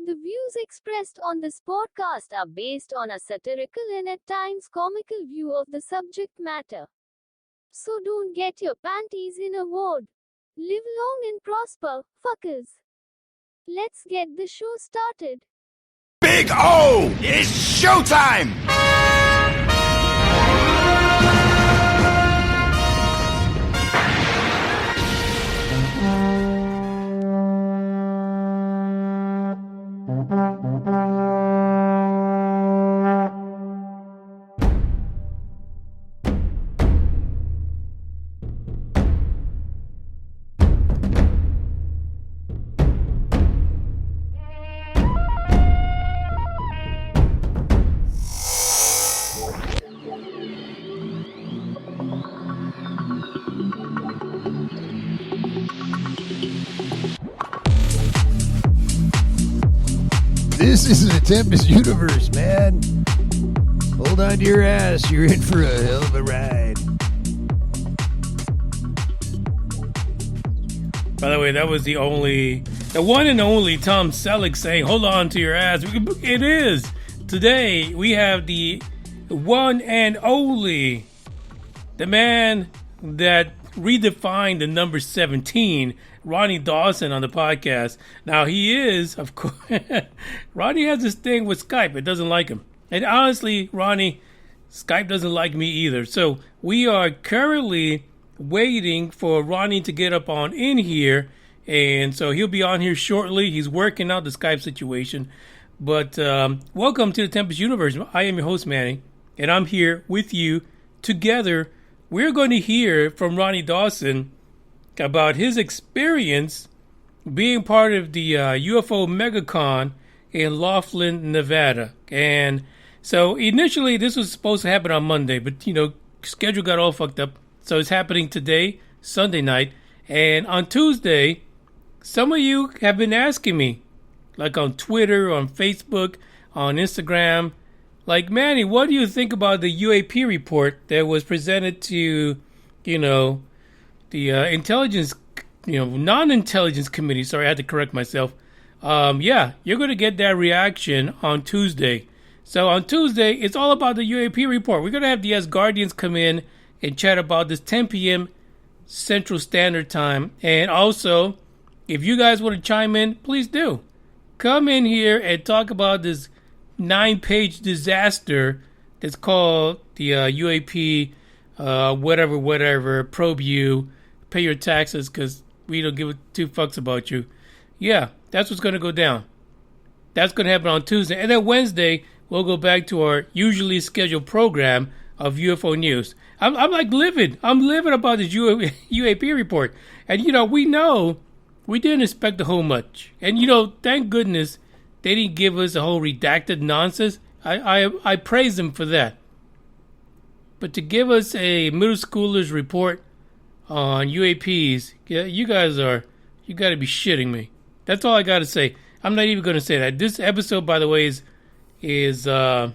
The views expressed on this podcast are based on a satirical and at times comical view of the subject matter. So don't get your panties in a wad. Live long and prosper, fuckers. Let's get the show started. Big O! It's showtime! This is the Tempest universe, man. Hold on to your ass. You're in for a hell of a ride. By the way, that was the one and only Tom Selleck saying, hold on to your ass. It is. Today, we have the one and only, the man that redefined the number 17, Ronny Dawson, on the podcast. Now, he is, of course, Ronny has this thing with Skype. It doesn't like him. And honestly, Ronny, Skype doesn't like me either. So we are currently waiting for Ronny to get up on in here. And so he'll be on here shortly. He's working out the Skype situation. But welcome to the Tempest Universe. I am your host, Manny. And I'm here with you. Together, we're going to hear from Ronny Dawson about his experience being part of the UFO Megacon in Laughlin, Nevada. And so initially this was supposed to happen on Monday, but schedule got all fucked up. So it's happening today, Sunday night. And on Tuesday, some of you have been asking me, like on Twitter, on Facebook, on Instagram, like, Manny, what do you think about the UAP report that was presented to, the intelligence, non-intelligence committee? Sorry, I had to correct myself. Yeah, you're going to get that reaction on Tuesday. So on Tuesday, it's all about the UAP report. We're going to have the Asgardians come in and chat about this 10 p.m. Central Standard Time. And also, if you guys want to chime in, please do. Come in here and talk about this 9-page disaster that's called the UAP, whatever, probe you, pay your taxes because we don't give two fucks about you. Yeah, that's what's going to go down. That's going to happen on Tuesday. And then Wednesday, we'll go back to our usually scheduled program of UFO news. I'm like livid. I'm livid about this UAP report. And, we didn't expect a whole much. And, thank goodness they didn't give us a whole redacted nonsense. I praise them for that. But to give us a middle schooler's report on UAPs, you got to be shitting me. That's all I got to say. I'm not even going to say that. This episode, by the way, is brought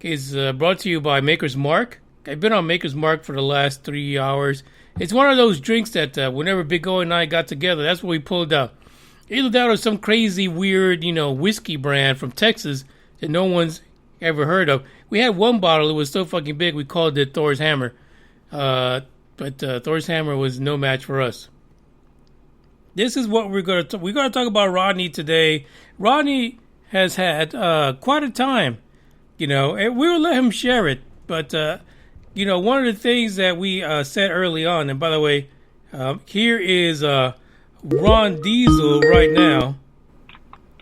to you by Maker's Mark. I've been on Maker's Mark for the last 3 hours. It's one of those drinks that whenever Big O and I got together, that's what we pulled out. Either that or some crazy, weird, whiskey brand from Texas that no one's ever heard of. We had one bottle. It was so fucking big, we called it Thor's Hammer. But Thor's Hammer was no match for us. This is what we're going to talk about Ronny today. Ronny has had quite a time, and we will let him share it. But, one of the things that we said early on, and by the way, here is Ron Diesel right now.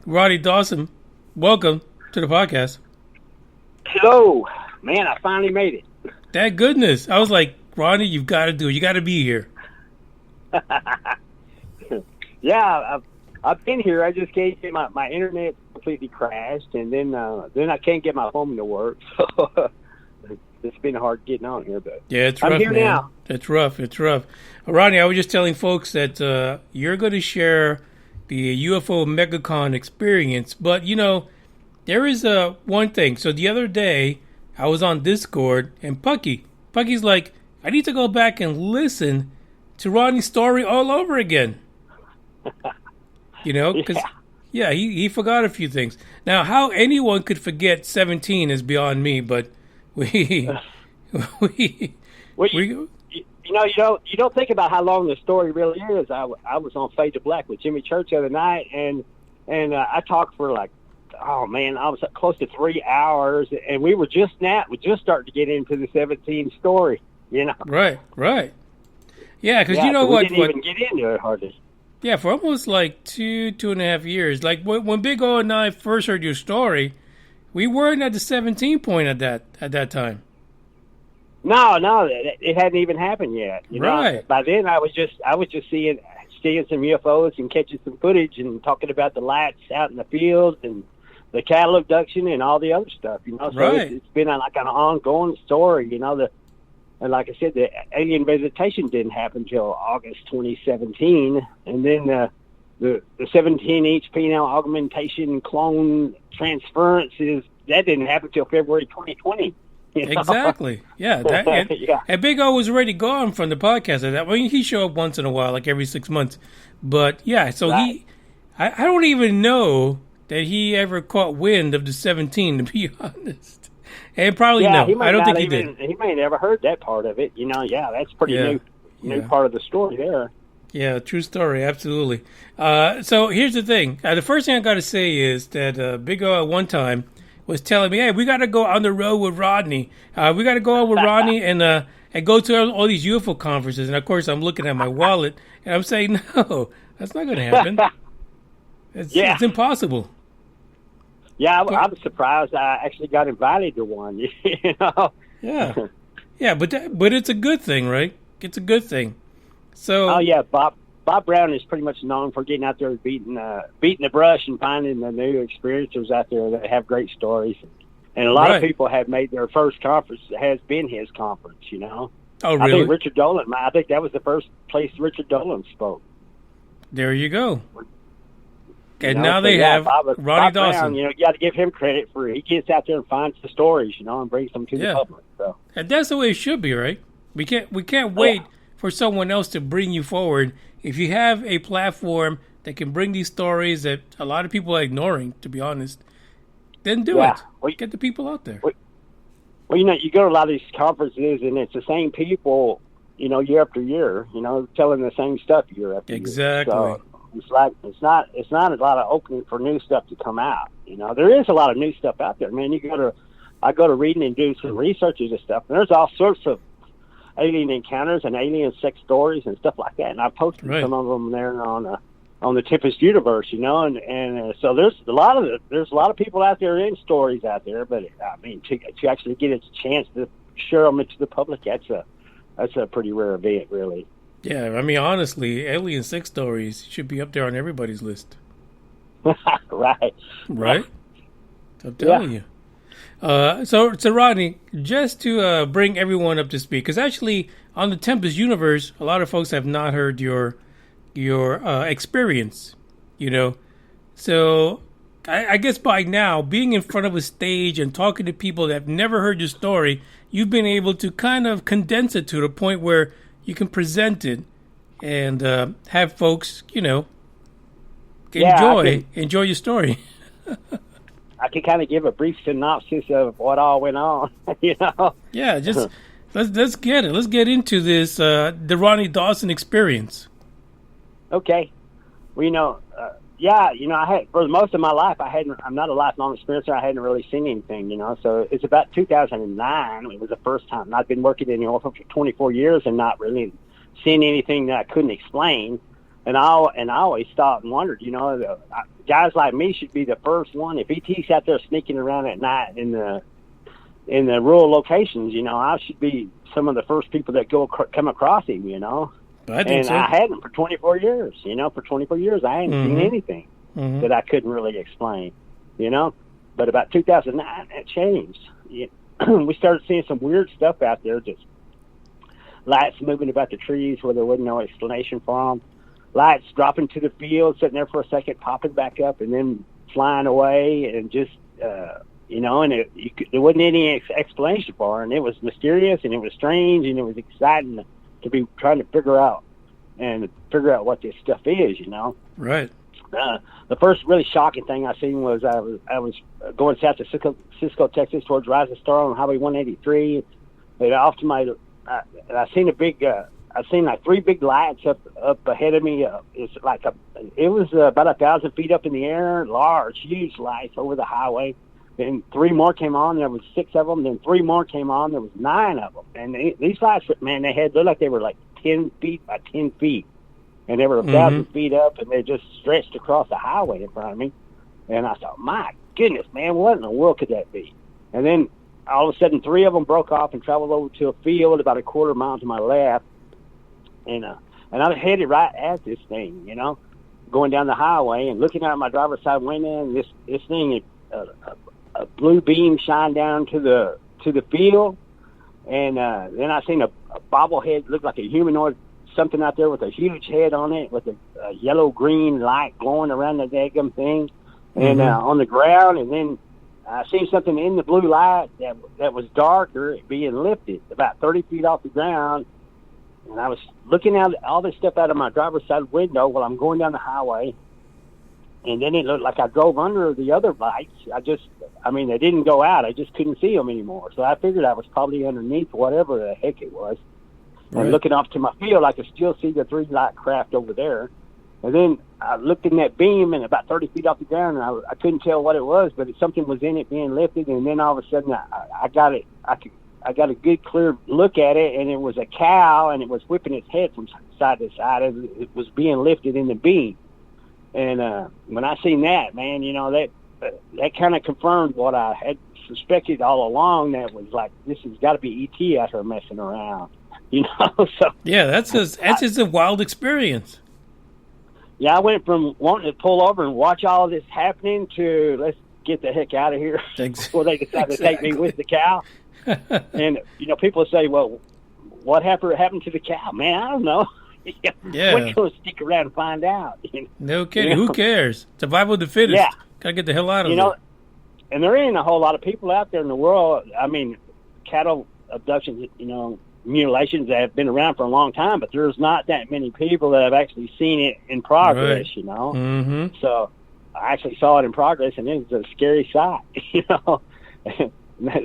Ronny Dawson, welcome to the podcast. Hello. Man, I finally made it. Thank goodness. I was like, Ronny, you've got to do it. You got to be here. Yeah, I've been here. I just can't get my internet completely crashed, and then I can't get my phone to work. So it's been hard getting on here, but yeah, it's rough. I'm here now. It's rough. Ronny, I was just telling folks that you're going to share the UFO Megacon experience, but there is one thing. So the other day, I was on Discord, and Pucky's like, I need to go back and listen to Ronny's story all over again. Because Yeah, he forgot a few things. Now, how anyone could forget 17 is beyond me, but we we Well, we you don't think about how long the story really is. I was on Fade to Black with Jimmy Church the other night, and I talked for like, oh man, I was close to 3 hours, and we just starting to get into the 17 story. You know, right. Yeah, because you know so what? We didn't even get into it hardly. Yeah, for almost like 2.5 years. Like when Big O and I first heard your story, we weren't at the 17 point at that time. No, it hadn't even happened yet. You Right. know, by then I was just seeing some UFOs and catching some footage and talking about the lights out in the fields and the cattle abduction and all the other stuff. You know, so Right. it's been like an ongoing story. You know, and like I said, the alien visitation didn't happen until August 2017, and then the 17H penile augmentation clone transferences that didn't happen until February 2020. You know? Exactly. Yeah. Yeah. And Big O was already gone from the podcast at that. Well, he show up once in a while, like every 6 months. But yeah, so Right. I don't even know that he ever caught wind of the 17, to be honest. And probably Yeah, no. I don't think he did. He may have never heard that part of it. You know, yeah, that's pretty new Yeah. part of the story there. Yeah, true story, absolutely. So here's the thing. The first thing I got to say is that Big O at one time was telling me, hey, we got to go on the road with Rodney. We got to go out with Rodney and go to all these UFO conferences. And, of course, I'm looking at my wallet, and I'm saying, no, that's not going to happen. It's impossible. Yeah, I was surprised I actually got invited to one. You know. Yeah, but it's a good thing, right? It's a good thing. So. Oh yeah, Bob Brown is pretty much known for getting out there and beating the brush and finding the new experiencers out there that have great stories. And a lot of people have made their first conference has been his conference. You know. Oh really? I think Richard Dolan. I think that was the first place Richard Dolan spoke. There you go. And You know, now they have Ronny Dawson. Brown, you know, you got to give him credit for he gets out there and finds the stories, you know, and brings them to the public. So. And that's the way it should be, right? We can't wait for someone else to bring you forward. If you have a platform that can bring these stories that a lot of people are ignoring, to be honest, then do it. Well, get the people out there. Well, you know, you go to a lot of these conferences, and it's the same people, you know, year after year, you know, telling the same stuff year after year. Exactly. So it's like it's not a lot of opening for new stuff to come out. You know, there is a lot of new stuff out there. Man, I go to reading and do some research into stuff, and there's all sorts of alien encounters and alien sex stories and stuff like that. And I posted some of them there on the Tempest Universe, you know, and so there's a lot of people out there in stories out there, but I mean to actually get a chance to share them into the public, that's a pretty rare event, really. Yeah, I mean honestly, alien sex stories should be up there on everybody's list. Right. I'm telling you. So Rodney, just to bring everyone up to speed, because actually on the Tempest Universe, a lot of folks have not heard your experience, you know. So I guess by now, being in front of a stage and talking to people that have never heard your story, you've been able to kind of condense it to the point where you can present it and have folks, you know, enjoy your story. I can kind of give a brief synopsis of what all went on, you know. Yeah, just let's get it. Let's get into this the Ronny Dawson experience. Okay. Well, you know, I had for most of my life I'm not a lifelong experiencer. I hadn't really seen anything, you know. So it's about 2009. It was the first time I'd been working in the oil field for 24 years and not really seeing anything that I couldn't explain. And I always thought and wondered, you know, guys like me should be the first one. If ET's out there sneaking around at night in the rural locations, you know, I should be some of the first people that come across him, you know. I think so. I hadn't for 24 years, you know. For 24 years, I hadn't seen anything that I couldn't really explain, you know. But about 2009, it changed. We started seeing some weird stuff out there, just lights moving about the trees where there wasn't no explanation for them. Lights dropping to the field, sitting there for a second, popping back up, and then flying away, and just, you know, and there wasn't any explanation for it. And it was mysterious, and it was strange, and it was exciting to be trying to figure out what this stuff is, you know. Right. The first really shocking thing I seen was I was going south to Cisco, Texas, towards Rising Star on Highway 183. And off to my, I seen I seen like three big lights up ahead of me. It was about 1,000 feet up in the air, large, huge lights over the highway. Then three more came on. There was 6 of them. Then three more came on. There was 9 of them. And these lights, man, looked like they were like 10 feet by 10 feet. And they were 1,000 feet up, and they just stretched across the highway in front of me. And I thought, my goodness, man, what in the world could that be? And then all of a sudden, 3 of them broke off and traveled over to a field about a quarter mile to my left. And I was headed right at this thing, you know, going down the highway and looking out my driver's side window. And this thing, a blue beam shined down to the field. And then I seen a bobblehead, looked like a humanoid, something out there with a huge head on it, with a yellow-green light glowing around the daggum thing, and on the ground. And then I seen something in the blue light that was darker, being lifted about 30 feet off the ground. And I was looking at all this stuff out of my driver's side window while I'm going down the highway. And then it looked like I drove under the other lights. They didn't go out. I just couldn't see them anymore. So I figured I was probably underneath whatever the heck it was. Right. And looking off to my field, I could still see the 3 light craft over there. And then I looked in that beam, and about 30 feet off the ground, and I couldn't tell what it was, but something was in it being lifted. And then all of a sudden, I got it. I got a good clear look at it, and it was a cow, and it was whipping its head from side to side. It was being lifted in the beam. And when I seen that, man, you know, that kind of confirmed what I had suspected all along. That was like, this has got to be ET out here messing around. You know, so yeah, that's just a wild experience. Yeah, I went from wanting to pull over and watch all of this happening to let's get the heck out of here before they decide to take me with the cow. And you know, people say, "Well, what happened to the cow?" Man, I don't know. Yeah, we're going to stick around and find out. You know? No kidding. You know? Who cares? Survival of the fittest. Yeah, gotta get the hell out of there. And there ain't a whole lot of people out there in the world. I mean, cattle abductions, you know, mutilations that have been around for a long time, but there's not that many people that have actually seen it in progress, right. You know. Mm-hmm. So I actually saw it in progress, and it was a scary sight, you know.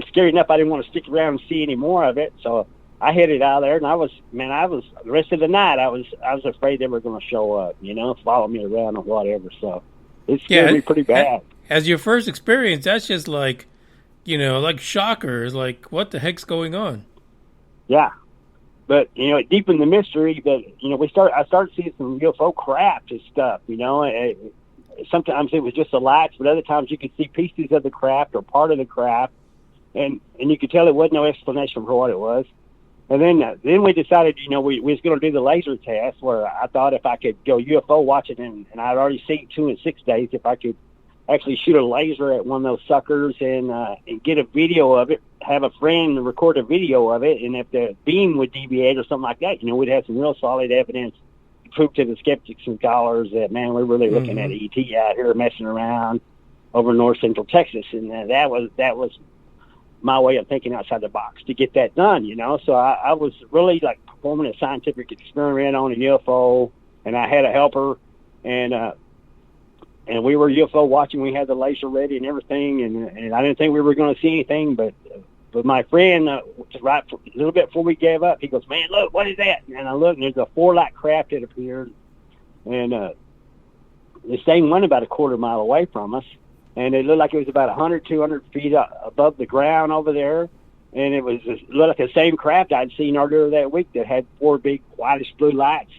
Scary enough I didn't want to stick around and see any more of it, so I headed out there, and I was the rest of the night I was afraid they were going to show up, you know, follow me around or whatever. So it scared me pretty bad. As your first experience, that's just like, you know, like shockers, like what the heck's going on? Yeah, but you know, it deepened the mystery. But you know, I started seeing some UFO craft and stuff. You know, sometimes it was just the lights, but other times you could see pieces of the craft or part of the craft, and you could tell there was no explanation for what it was. And then we decided, you know, we was going to do the laser test, where I thought if I could go UFO watching, and I'd already seen 2 in 6 days, if I could actually shoot a laser at one of those suckers and get a video of it, have a friend record a video of it, and if the beam would deviate or something like that, you know, we'd have some real solid evidence to prove to the skeptics and scholars that, man, we're really looking at ET out here messing around over north central Texas. And that was my way of thinking outside the box to get that done, you know. So I was really like performing a scientific experiment on a UFO, and I had a helper, and we were UFO watching. We had the laser ready and everything, and I didn't think we were going to see anything. But my friend, a little bit before we gave up, he goes, "Man, look, what is that?" And I looked, and there's a 4-light craft that appeared, and this thing went about a quarter mile away from us, and it looked like it was about 100, 200 feet above the ground over there, and it looked like the same craft I'd seen earlier that week that had 4 big whitish blue lights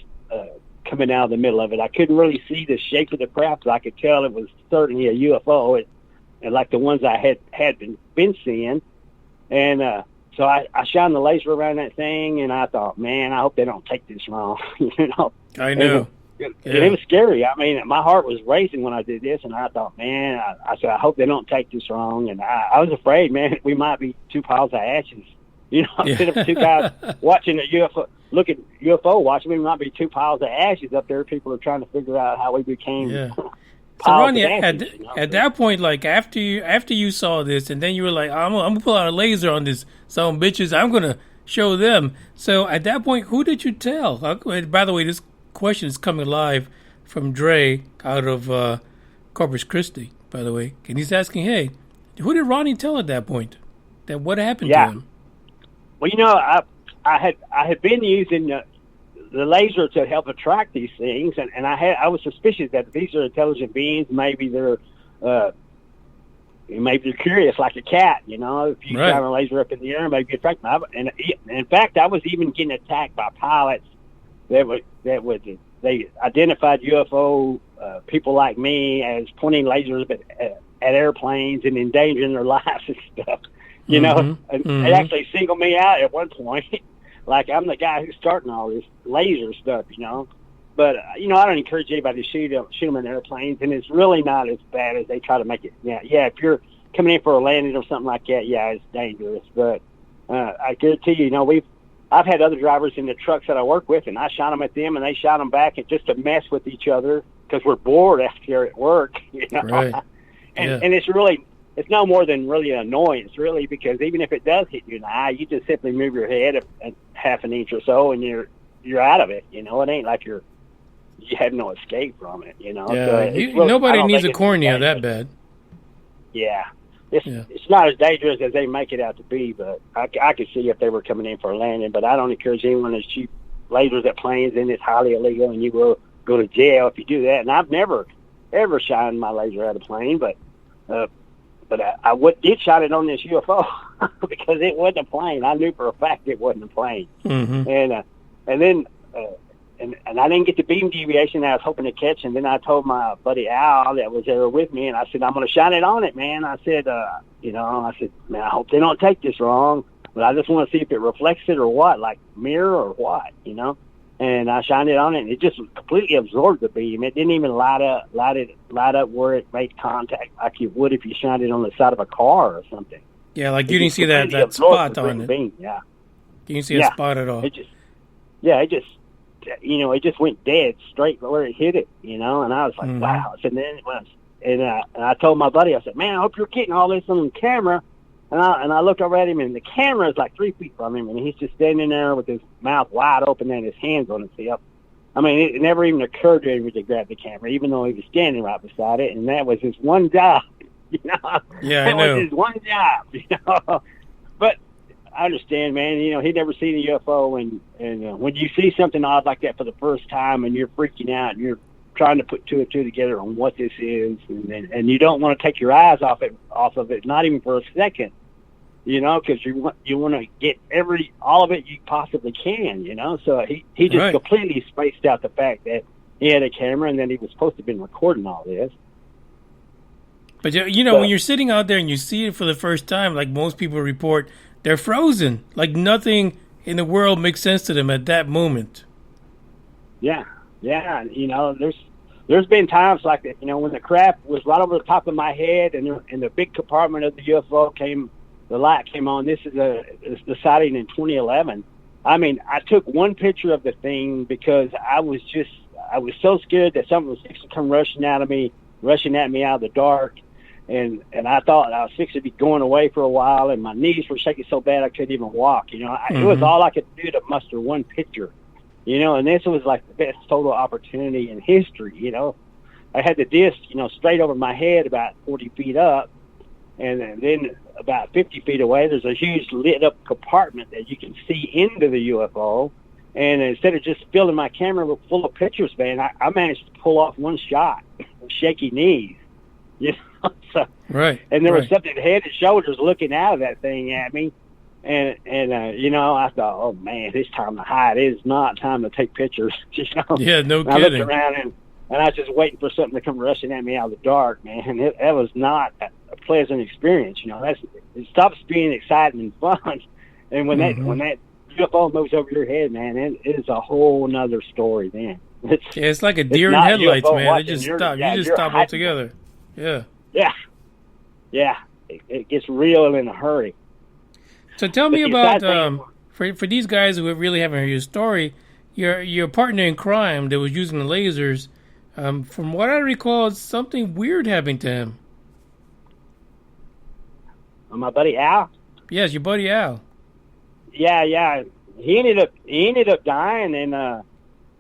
coming out of the middle of it. I couldn't really see the shape of the craft, but I could tell it was certainly a UFO, and like the ones I had been seeing. And so I shined the laser around that thing, and I thought, man, I hope they don't take this wrong. You know, I know. It was scary. I mean, my heart was racing when I did this, and I thought, man, I said, I hope they don't take this wrong. And I was afraid, man, we might be 2 piles of ashes. You know, instead of 2 guys watching a UFO, looking UFO watching, we might be 2 piles of ashes up there. People are trying to figure out how we became. Yeah. So Ronny, at that point, like after you saw this, and then you were like, I'm gonna pull out a laser on this some bitches. I'm gonna show them. So at that point, who did you tell? By the way, this question is coming live from Dre out of Corpus Christi, by the way. And he's asking, hey, who did Ronnie tell at that point? That what happened to him? Well, I had been using the laser to help attract these things, and I was suspicious that these are intelligent beings. Maybe they're curious, like a cat. If you shine a laser up in the air, maybe attract them. And in fact, I was even getting attacked by pilots they identified UFO people like me as pointing lasers at airplanes and endangering their lives and stuff. And they actually singled me out at one point, like I'm the guy who's starting all this laser stuff. But I don't encourage anybody to shoot them in airplanes, and it's really not as bad as they try to make it. Yeah, if you're coming in for a landing or something like that, yeah, it's dangerous. But I guarantee you, I've had other drivers in the trucks that I work with, and I shot them at them, and they shot them back, and just to mess with each other because we're bored after at work. Right. And it's no more than really an annoyance, really, because even if it does hit you in the eye, you just simply move your head a half an inch or so, and you're out of it. It ain't like you have no escape from it. Yeah, so nobody needs a cornea that bad. Yeah. It's not as dangerous as they make it out to be, but I could see if they were coming in for a landing. But I don't encourage anyone to shoot lasers at planes, and it's highly illegal, and you will go to jail if you do that. And I've never, ever shined my laser at a plane, but I did shot it on this UFO because it wasn't a plane. I knew for a fact it wasn't a plane. Mm-hmm. And then I didn't get the beam deviation I was hoping to catch. And then I told my buddy Al that was there with me, and I said, I'm going to shine it on it, man. I said, man, I hope they don't take this wrong, but I just want to see if it reflects it or what, like mirror or what, And I shined it on it, and it just completely absorbed the beam. It didn't even light up where it made contact like you would if you shined it on the side of a car or something. Yeah, like you didn't see that spot on it. Beam. Yeah. You didn't see a spot at all. It just went dead straight where it hit it, and I was like, wow. And then and I told my buddy, I said, man, I hope you're getting all this on camera. And I looked over at him, and the camera is like 3 feet from him, and he's just standing there with his mouth wide open and his hands on his hip. I mean, it never even occurred to him to grab the camera, even though he was standing right beside it, and that was his one job, Yeah, that was his one job, But I understand, man. He'd never seen a UFO, and when you see something odd like that for the first time, and you're freaking out, and you're trying to put two and two together on what this is, and you don't want to take your eyes off of it, not even for a second, because you want to get all of it you possibly can, So he just completely spaced out the fact that he had a camera and that he was supposed to have been recording all this. But when you're sitting out there and you see it for the first time, like most people report, they're frozen. Like nothing in the world makes sense to them at that moment. Yeah. There's been times like that, when the craft was right over the top of my head, and the big compartment of the UFO the light came on. This is the sighting in 2011. I mean, I took one picture of the thing because I was so scared that something was fixing to come rushing at me out of the dark. And I thought I was fixing to be going away for a while, and my knees were shaking so bad I couldn't even walk. It was all I could do to muster one picture. And this was like the best total opportunity in history. I had the disc, straight over my head about 40 feet up, and then about 50 feet away, there's a huge lit up compartment that you can see into the UFO. And instead of just filling my camera full of pictures, man, I managed to pull off one shot with shaky knees. So, right. And there was something head and shoulders looking out of that thing at me. And I thought, oh man, it's time to hide. It is not time to take pictures. Yeah, no and kidding. I looked around and I was just waiting for something to come rushing at me out of the dark, man. That was not a pleasant experience. It stops being exciting and fun. And when that UFO moves over your head, man, it is a whole nother story, man. It's like a deer in headlights, man. Watching. They just stop. You just stop altogether. Yeah. Yeah. It gets real in a hurry. So tell me about for these guys who really haven't heard your story, your partner in crime that was using the lasers. From what I recall, something weird happened to him. My buddy Al. Yes, your buddy Al. Yeah. He ended up dying, and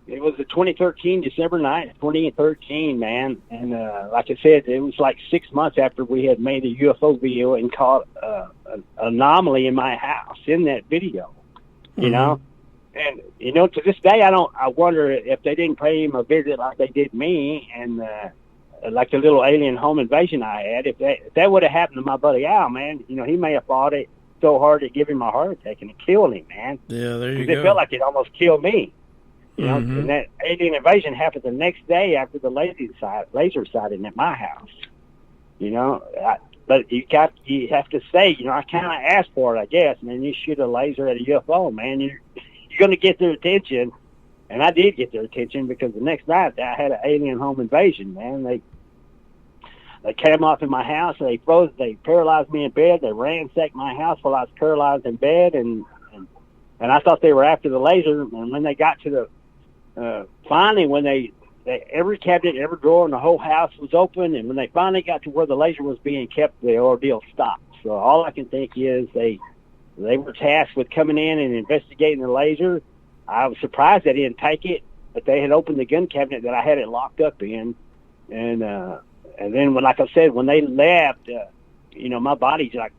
It was the 2013, December 9th, 2013, man. And like I said, it was like 6 months after we had made a UFO video and caught an anomaly in my house in that video, you know? And, you know, to this day, I wonder if they didn't pay him a visit like they did me and like the little alien home invasion I had. If that would have happened to my buddy Al, man, you know, he may have fought it so hard it gave him a heart attack and it killed him, man. Yeah, there you go. It felt like it almost killed me. You know, and that alien invasion happened the next day after the laser sighting at my house. You know, but you have to say, you know, I kind of asked for it, I guess. Man, you shoot a laser at a UFO, man, you're going to get their attention. And I did get their attention because the next night I had an alien home invasion, man. They came off in my house. They paralyzed me in bed. They ransacked my house while I was paralyzed in bed, and I thought they were after the laser. And when they got to the finally, when they every cabinet, every drawer in the whole house was open, and when they finally got to where the laser was being kept, the ordeal stopped. So all I can think is they were tasked with coming in and investigating the laser. I was surprised they didn't take it, but they had opened the gun cabinet that I had it locked up in, and then when, like I said, when they left, you know, my body's like,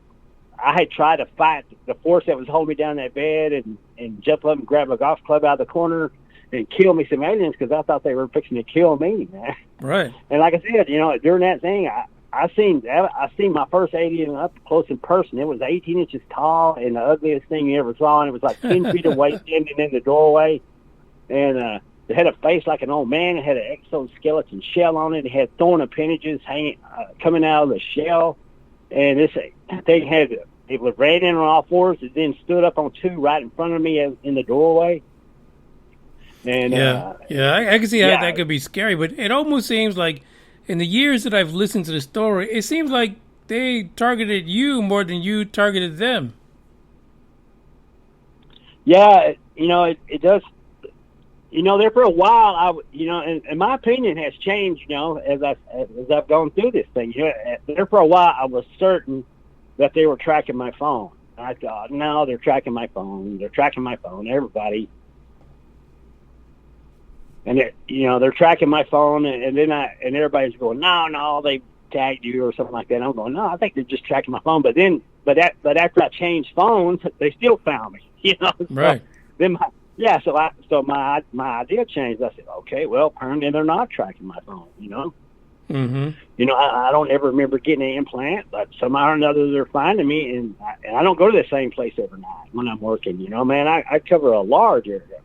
I had tried to fight the force that was holding me down in that bed and jump up and grab a golf club out of the corner and kill me some aliens because I thought they were fixing to kill me, man. Right. And like I said, you know, during that thing, I seen my first alien up close in person. It was 18 inches tall and the ugliest thing you ever saw, and it was like 10 feet away, standing in the doorway. And it had a face like an old man. It had an exoskeleton shell on it. It had thorn appendages hanging coming out of the shell. And this thing it was ran in on all fours. It then stood up on two right in front of me in the doorway. And I can see how that could be scary, but it almost seems like in the years that I've listened to the story, it seems like they targeted you more than you targeted them. Yeah, you know, it does. You know, there for a while, and my opinion has changed, you know, as I've gone through this thing. You know, there for a while, I was certain that they were tracking my phone. I thought, no, they're tracking my phone. They're tracking my phone. Everybody. And they're tracking my phone, and then everybody's going, no, they tagged you or something like that. And I'm going, no, I think they're just tracking my phone. But after I changed phones, they still found me. You know, right? So my idea changed. I said, okay, well, apparently they're not tracking my phone. You know, you know, I don't ever remember getting an implant, but somehow or another they're finding me, and I don't go to the same place every night when I'm working. You know, man, I cover a large area.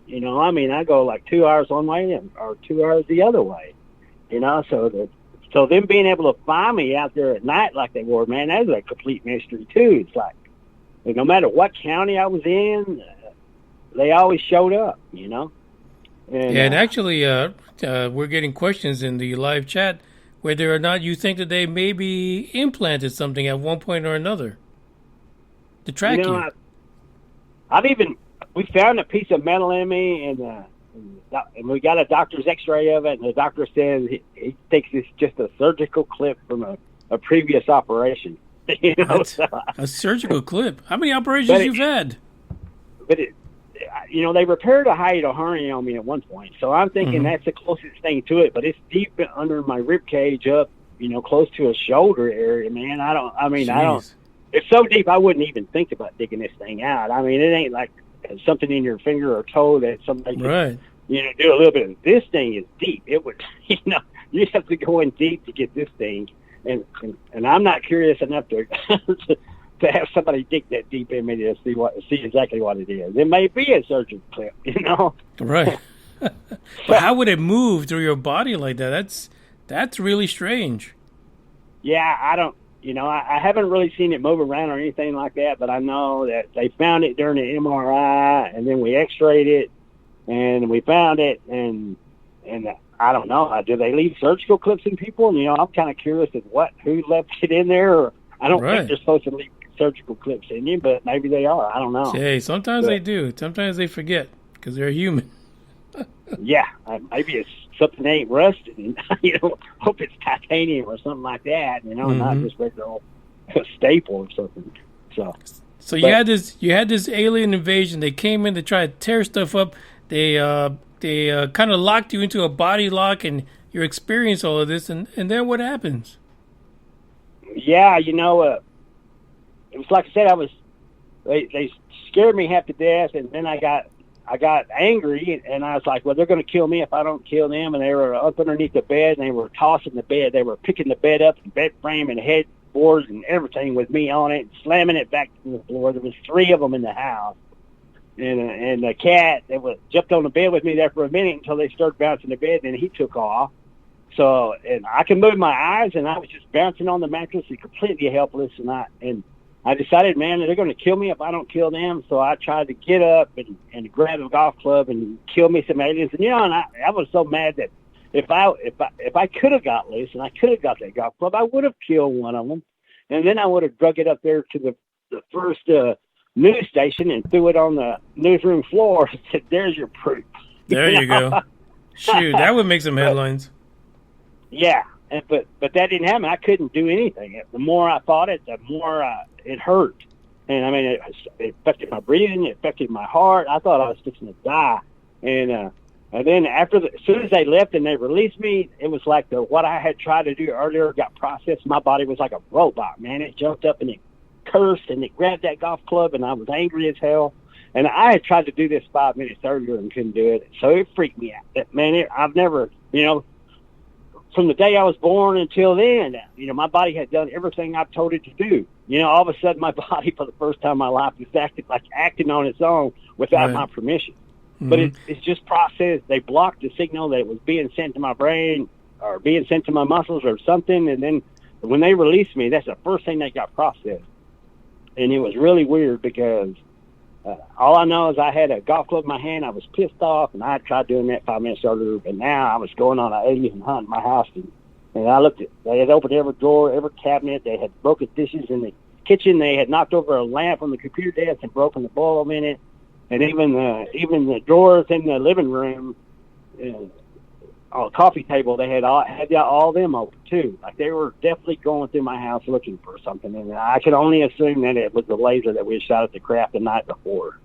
You know, I mean, I go like 2 hours one way or 2 hours the other way, you know, so them being able to find me out there at night like they were, man, that's a complete mystery too. It's like, no matter what county I was in, they always showed up, you know. And actually, we're getting questions in the live chat whether or not you think that they maybe implanted something at one point or another to track you. We found a piece of metal in me, and we got a doctor's X-ray of it, and the doctor says he thinks it's just a surgical clip from a previous operation. You know, a surgical clip? How many operations you've had? But you know, they repaired a hiatal hernia on me at one point, so I'm thinking that's the closest thing to it. But it's deep under my rib cage, up, you know, close to a shoulder area, man. I don't. It's so deep, I wouldn't even think about digging this thing out. I mean, it ain't like something in your finger or toe that somebody could, you know, do a little bit of. This thing is deep. It would, you know, you just have to go in deep to get this thing, and I'm not curious enough to to have somebody dig that deep in me to see exactly what it is. It may be a surgical clip, you know. Right. But how would it move through your body like that? That's really strange. Yeah, I don't. You know, I haven't really seen it move around or anything like that, but I know that they found it during the MRI, and then we X-rayed it, and we found it, and I don't know. Do they leave surgical clips in people? And, you know, I'm kind of curious as who left it in there. Or I don't think they're supposed to leave surgical clips in you, but maybe they are. I don't know. Hey, sometimes they do. Sometimes they forget because they're human. Yeah, maybe it's something that ain't rusted, and you know, hope it's titanium or something like that. You know, not just regular old staple or something. So you had this alien invasion. They came in to try to tear stuff up. They they kind of locked you into a body lock, and you experience all of this, and then what happens? Yeah, it was like I said, they scared me half to death, and then I got angry, and I was like, well, they're going to kill me if I don't kill them. And they were up underneath the bed, and they were tossing the bed. They were picking the bed up, the bed frame and headboards and everything with me on it, and slamming it back to the floor. There was 3 of them in the house. And the cat, jumped on the bed with me there for a minute until they started bouncing the bed, and then he took off. So, and I can move my eyes, and I was just bouncing on the mattress and completely helpless. And I decided, man, they're going to kill me if I don't kill them. So I tried to get up and grab a golf club and kill me some aliens. And and I was so mad that if I could have got loose and I could have got that golf club, I would have killed one of them, and then I would have drug it up there to the first news station and threw it on the newsroom floor and said, "There's your proof." There you go. Shoot, that would make some headlines. Yeah, but that didn't happen. I couldn't do anything. The more I fought it, the more it hurt. And I mean, it affected my breathing. It affected my heart. I thought I was fixing to die. And then as soon as they left and they released me, it was like what I had tried to do earlier got processed. My body was like a robot, man. It jumped up and it cursed and it grabbed that golf club, and I was angry as hell. And I had tried to do this 5 minutes earlier and couldn't do it. So it freaked me out. I've never, from the day I was born until then, my body had done everything I've told it to do. All of a sudden my body for the first time in my life is acting on its own without my permission. Mm-hmm. But it's just processed. They blocked the signal that it was being sent to my brain or being sent to my muscles or something. And then when they released me, that's the first thing that got processed. And it was really weird because all I know is I had a golf club in my hand. I was pissed off, and I tried doing that 5 minutes earlier. But now I was going on an alien hunt in my house, and I looked they had opened every drawer, every cabinet. They had broken dishes in the kitchen. They had knocked over a lamp on the computer desk and broken the bulb in it. And even the drawers in the living room, on a coffee table, they had all them open too. Like they were definitely going through my house looking for something, and I could only assume that it was the laser that we had shot at the craft the night before.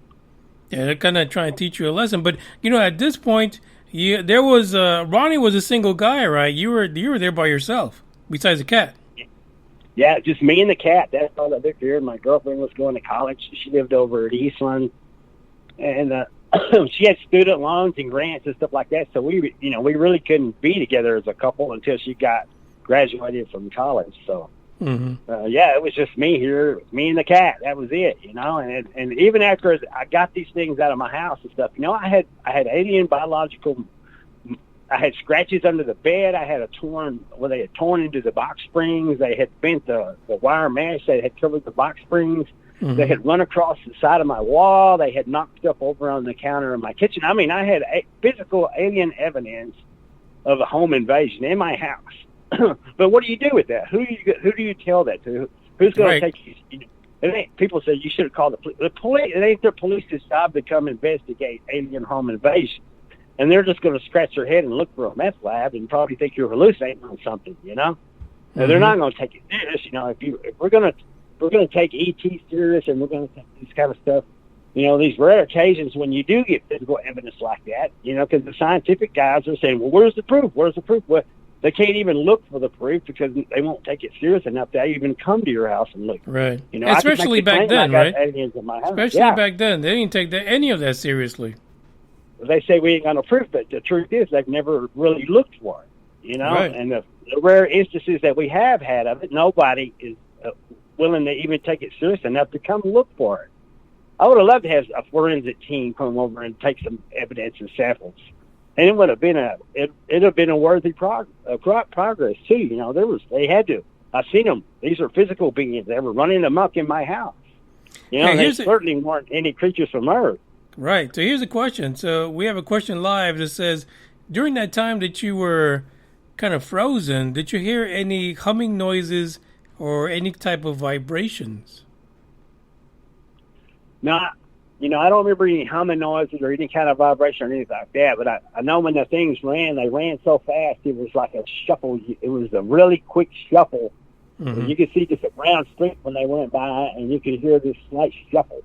Yeah, they're kind of trying to teach you a lesson. But at this point, there was Ronnie was a single guy, right? You were there by yourself, besides the cat. Yeah, just me and the cat. That's all that lived here. My girlfriend was going to college. She lived over at Eastland, and she had student loans and grants and stuff like that. So we really couldn't be together as a couple until she graduated from college. So, it was just me here, me and the cat. That was it, And even after I got these things out of my house and stuff, I had alien biological. I had scratches under the bed. I had they had torn into the box springs. They had bent the wire mesh that had covered the box springs. Mm-hmm. They had run across the side of my wall. They had knocked stuff over on the counter in my kitchen. I mean, I had physical alien evidence of a home invasion in my house. But what do you do with that? Who do you tell that to? Who's going to take you? People say you should have called the police. The police. It ain't their police's job to come investigate alien home invasion. And they're just going to scratch their head and look for a meth lab and probably think you're hallucinating on something, And they're not going to take it serious, If we're going to take ET serious and we're going to take this kind of stuff, these rare occasions when you do get physical evidence like that, because the scientific guys are saying, well, where's the proof? Where's the proof? Well, they can't even look for the proof because they won't take it serious enough to even come to your house and look. Right. Especially back then, right? Especially back then. They didn't take any of that seriously. They say we ain't got no proof, but the truth is they've never really looked for it, Right. And the rare instances that we have had of it, nobody is willing to even take it serious enough to come look for it. I would have loved to have a forensic team come over and take some evidence and samples, and it would have been a worthy progress too. They had to. I've seen them. These are physical beings. They were running amok in my house. They certainly weren't any creatures from Earth. Right. So here's a question. So we have a question live that says, during that time that you were kind of frozen, did you hear any humming noises or any type of vibrations? No, I don't remember any humming noises or any kind of vibration or anything like that. But I know when the things they ran so fast, it was like a shuffle. It was a really quick shuffle. Mm-hmm. You could see just a brown streak when they went by, and you could hear this slight shuffle.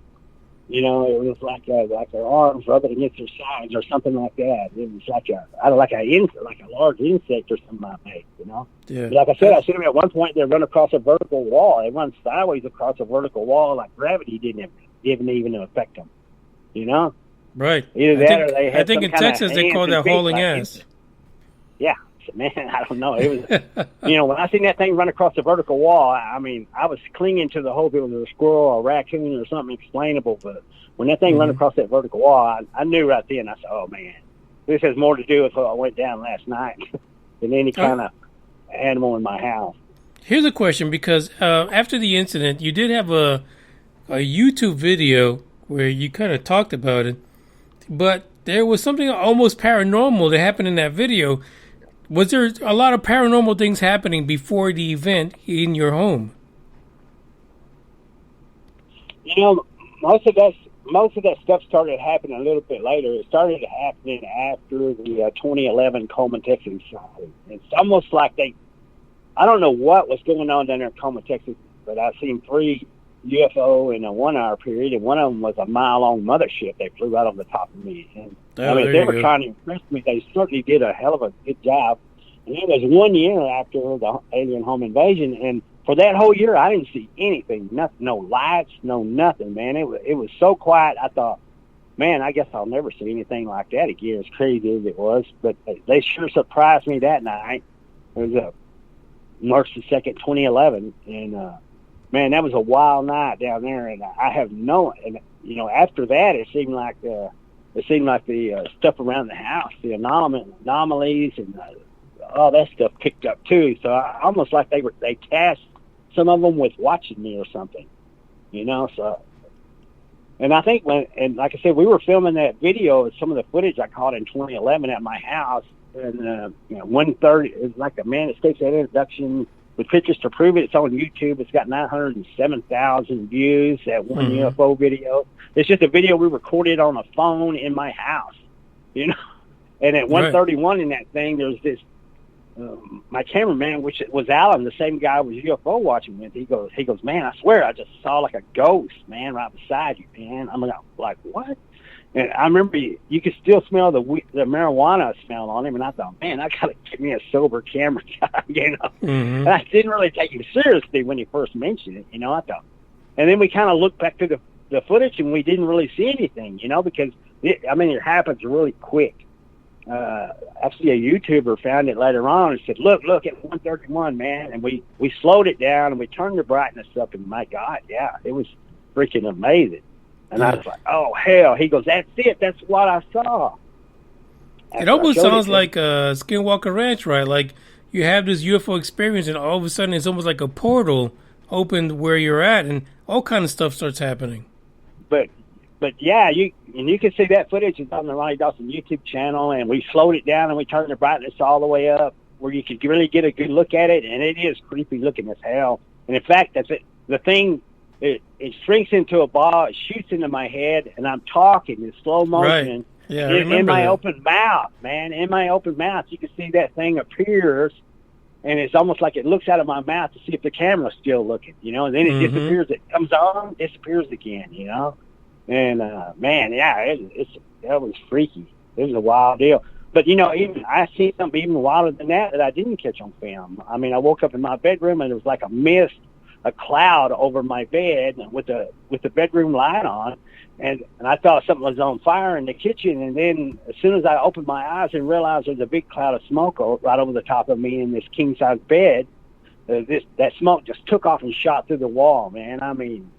You know, it was like their arms rubbing against their sides or something like that. It was like a large insect or something like that. You know. Yeah. But like I said, I see them at one point. They run across a vertical wall. They run sideways across a vertical wall, like gravity didn't even affect them. You know. Right. Either that or they had I think some in kind of Texas they call hands that and feet hauling like ass. Yeah, man, I don't know. It was, you know, when I seen that thing run across the vertical wall, I mean, I was clinging to the hope it was a squirrel or a raccoon or something explainable. But when that thing run across that vertical wall, I knew right then. I said, "Oh man, this has more to do with what I went down last night than any kind of animal in my house." Here's a question, because after the incident, you did have a YouTube video where you kind of talked about it, but there was something almost paranormal that happened in that video. Was there a lot of paranormal things happening before the event in your home? You know, most of that stuff started happening a little bit later. It started happening after the 2011 Coleman, Texas. It's almost like I don't know what was going on down there in Coleman, Texas, but I've seen 3 UFO in a 1-hour period, and one of them was a mile-long mothership. They flew right on the top of me. And I mean, if they were trying to impress me, they certainly did a hell of a good job. And it was 1 year after the alien home invasion, and for that whole year, I didn't see anything, nothing, no lights, no nothing, man. It was so quiet. I thought, man, I guess I'll never see anything like that again, as crazy as it was. But they sure surprised me that night. It was March the 2nd, 2011, and man, that was a wild night down there, and I have and you know, after that, it seemed like the stuff around the house, the anomalies, and all that stuff picked up too. So I almost like they tasked some of them with watching me or something, you know. So, and I think and like I said, we were filming that video, some of the footage I caught in 2011 at my house, and you know, 1:30. It's like a man escapes that introduction. With pictures to prove it, it's on YouTube. It's got 907,000 views, that one UFO video. It's just a video we recorded on a phone in my house, you know. And at 1:31 in that thing, there's this, my cameraman, which was Alan, the same guy I was UFO watching with, he goes, man, I swear I just saw like a ghost, man, right beside you, man. I'm like, what? And I remember you could still smell the marijuana smell on him, and I thought, man, I gotta get me a sober camera guy, you know. And I didn't really take him seriously when he first mentioned it, you know. I thought, and then we kind of looked back to the footage, and we didn't really see anything, you know, because it happens really quick. Actually, a YouTuber found it later on and said, look at 1:31, man, and we slowed it down and we turned the brightness up, and my God, yeah, it was freaking amazing. And I was like, oh, hell. He goes, that's it. That's what I saw. It almost sounds like Skinwalker Ranch, right? Like you have this UFO experience, and all of a sudden it's almost like a portal opened where you're at, and all kind of stuff starts happening. But yeah, you can see that footage. It's on the Ronny Dawson YouTube channel, and we slowed it down and we turned the brightness all the way up where you could really get a good look at it, and it is creepy looking as hell. And in fact, that's it. The thing... It shrinks into a ball, it shoots into my head, and I'm talking in slow motion. Right. Yeah, in my open mouth, man. In my open mouth, you can see that thing appears, and it's almost like it looks out of my mouth to see if the camera's still looking, you know, and then it disappears. It comes on, disappears again, you know. And, man, yeah, that was freaky. It was a wild deal. But, you know, I seen something even wilder than that I didn't catch on film. I mean, I woke up in my bedroom, and there was like a cloud over my bed with the bedroom light on, and I thought something was on fire in the kitchen. And then as soon as I opened my eyes and realized there's a big cloud of smoke right over the top of me in this king size bed, that smoke just took off and shot through the wall, man. I mean,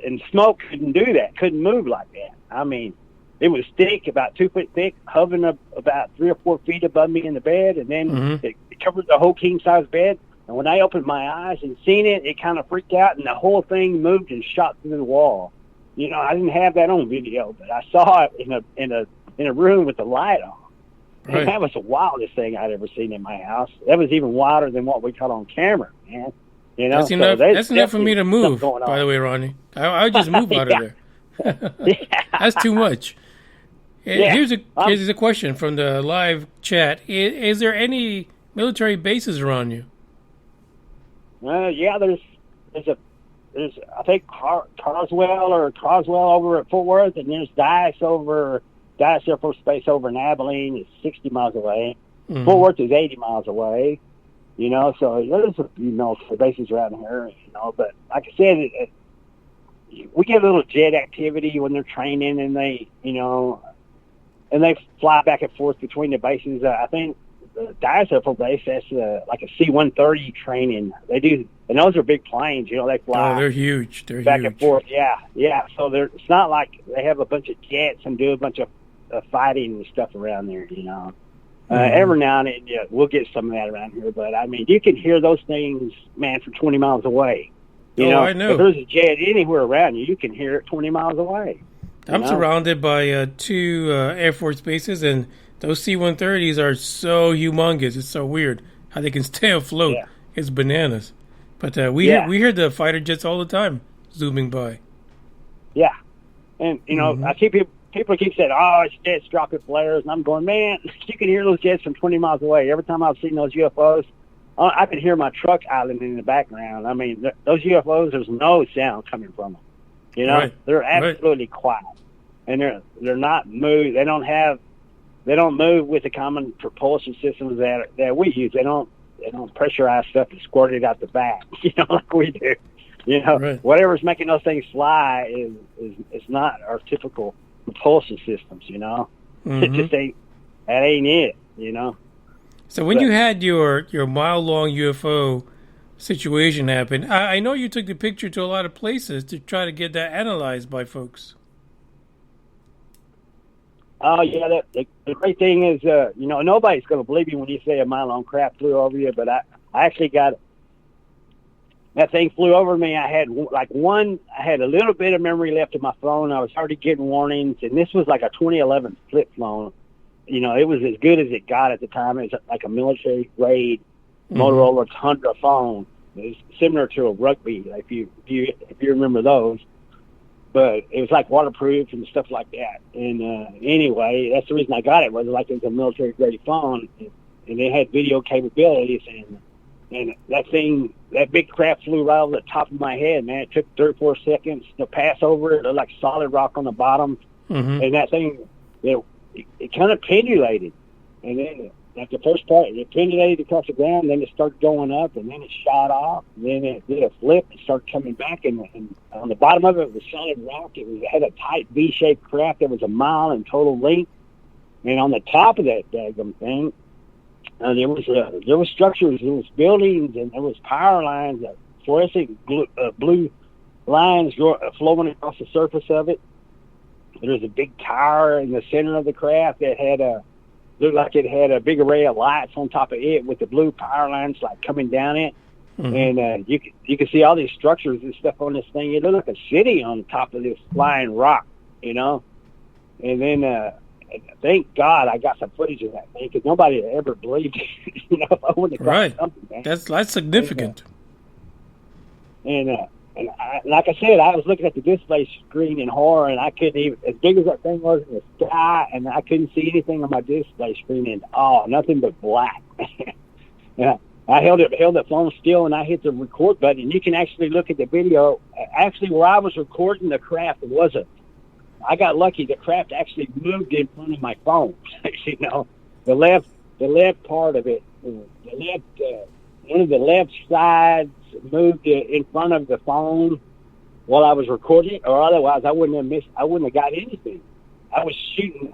and smoke couldn't do that, couldn't move like that. I mean, it was thick, about 2 foot thick, hovering about 3 or 4 feet above me in the bed, and then it covered the whole king size bed. And when I opened my eyes and seen it, it kind of freaked out, and the whole thing moved and shot through the wall. You know, I didn't have that on video, but I saw it in a room with the light on. Right. And that was the wildest thing I'd ever seen in my house. That was even wilder than what we caught on camera, man. You know, that's enough for me to move. By the way, Ronnie, I would just move out of there. That's too much. Yeah. Here's a question from the live chat. Is there any military bases around you? Yeah, there's there's I think Carswell over at Fort Worth, and there's Dice Air Force Base over in Abilene is 60 miles away. Mm-hmm. Fort Worth is 80 miles away. So there's bases around here. But like I said, we get a little jet activity when they're training, and they fly back and forth between the bases. I think the Dice Air Force Base, that's like a C-130 training. They do, and those are big planes. They fly. Oh, they're huge. They're back huge. and forth. Yeah. So it's not like they have a bunch of jets and do a bunch of fighting and stuff around there. Every now and then, we'll get some of that around here. But I mean, you can hear those things, man, from 20 miles away. I know. If there's a jet anywhere around you, you can hear it 20 miles away. I'm surrounded by 2 Air Force bases, and those C-130s are so humongous. It's so weird how they can stay afloat. Yeah. It's bananas. But we hear the fighter jets all the time zooming by. Yeah. And, people keep saying, oh, it's jets dropping flares. And I'm going, man, you can hear those jets from 20 miles away. Every time I've seen those UFOs, I can hear my truck idling in the background. I mean, those UFOs, there's no sound coming from them. Right. They're absolutely quiet, and they're not moved. They don't move with the common propulsion systems that we use. They don't pressurize stuff and squirt it out the back, like we do. Right. Whatever's making those things fly is not our typical propulsion systems. Mm-hmm. It just ain't. That ain't it. So when you had your mile-long UFO situation happen, I know you took the picture to a lot of places to try to get that analyzed by folks. Oh, yeah. The great thing is, nobody's going to believe you when you say a mile-long craft flew over you, but I actually got that thing flew over me. I had I had a little bit of memory left in my phone. I was already getting warnings, and this was like a 2011 flip phone. It was as good as it got at the time. It was like a military grade Motorola Tundra phone. It was similar to a Rugby, if you remember those. But it was like waterproof and stuff like that. And anyway, that's the reason I got it. Was like it was a military grade phone, and it had video capabilities. And that big craft flew right over the top of my head, man. It took 3 or 4 seconds to pass over it. It looked like solid rock on the bottom, and that thing, it kind of pendulated, and then like the first part, it pendulated across the ground, then it started going up, and then it shot off, and then it did a flip and started coming back, and on the bottom of it was solid rock. It had a tight V-shaped craft that was a mile in total length, and on the top of that daggum thing, there was structures, there was buildings, and there was power lines, fluorescent blue lines flowing across the surface of it. There was a big tower in the center of the craft that looked like it had a big array of lights on top of it with the blue power lines like coming down it. And you could see all these structures and stuff on this thing. It looked like a city on top of this flying rock, And then thank God I got some footage of that thing, because nobody had ever believed it. If I wouldn't have got something, man. That's significant. And like I said, I was looking at the display screen in horror, and I couldn't even, as big as that thing was in the sky, and I couldn't see anything on my display screen, and nothing but black. Yeah, I held the phone still, and I hit the record button, and you can actually look at the video. Actually, where I was recording the craft, I got lucky. The craft actually moved in front of my phone. The left part of it, one of the left sides moved in front of the phone while I was recording, or otherwise I wouldn't have got anything. I was shooting.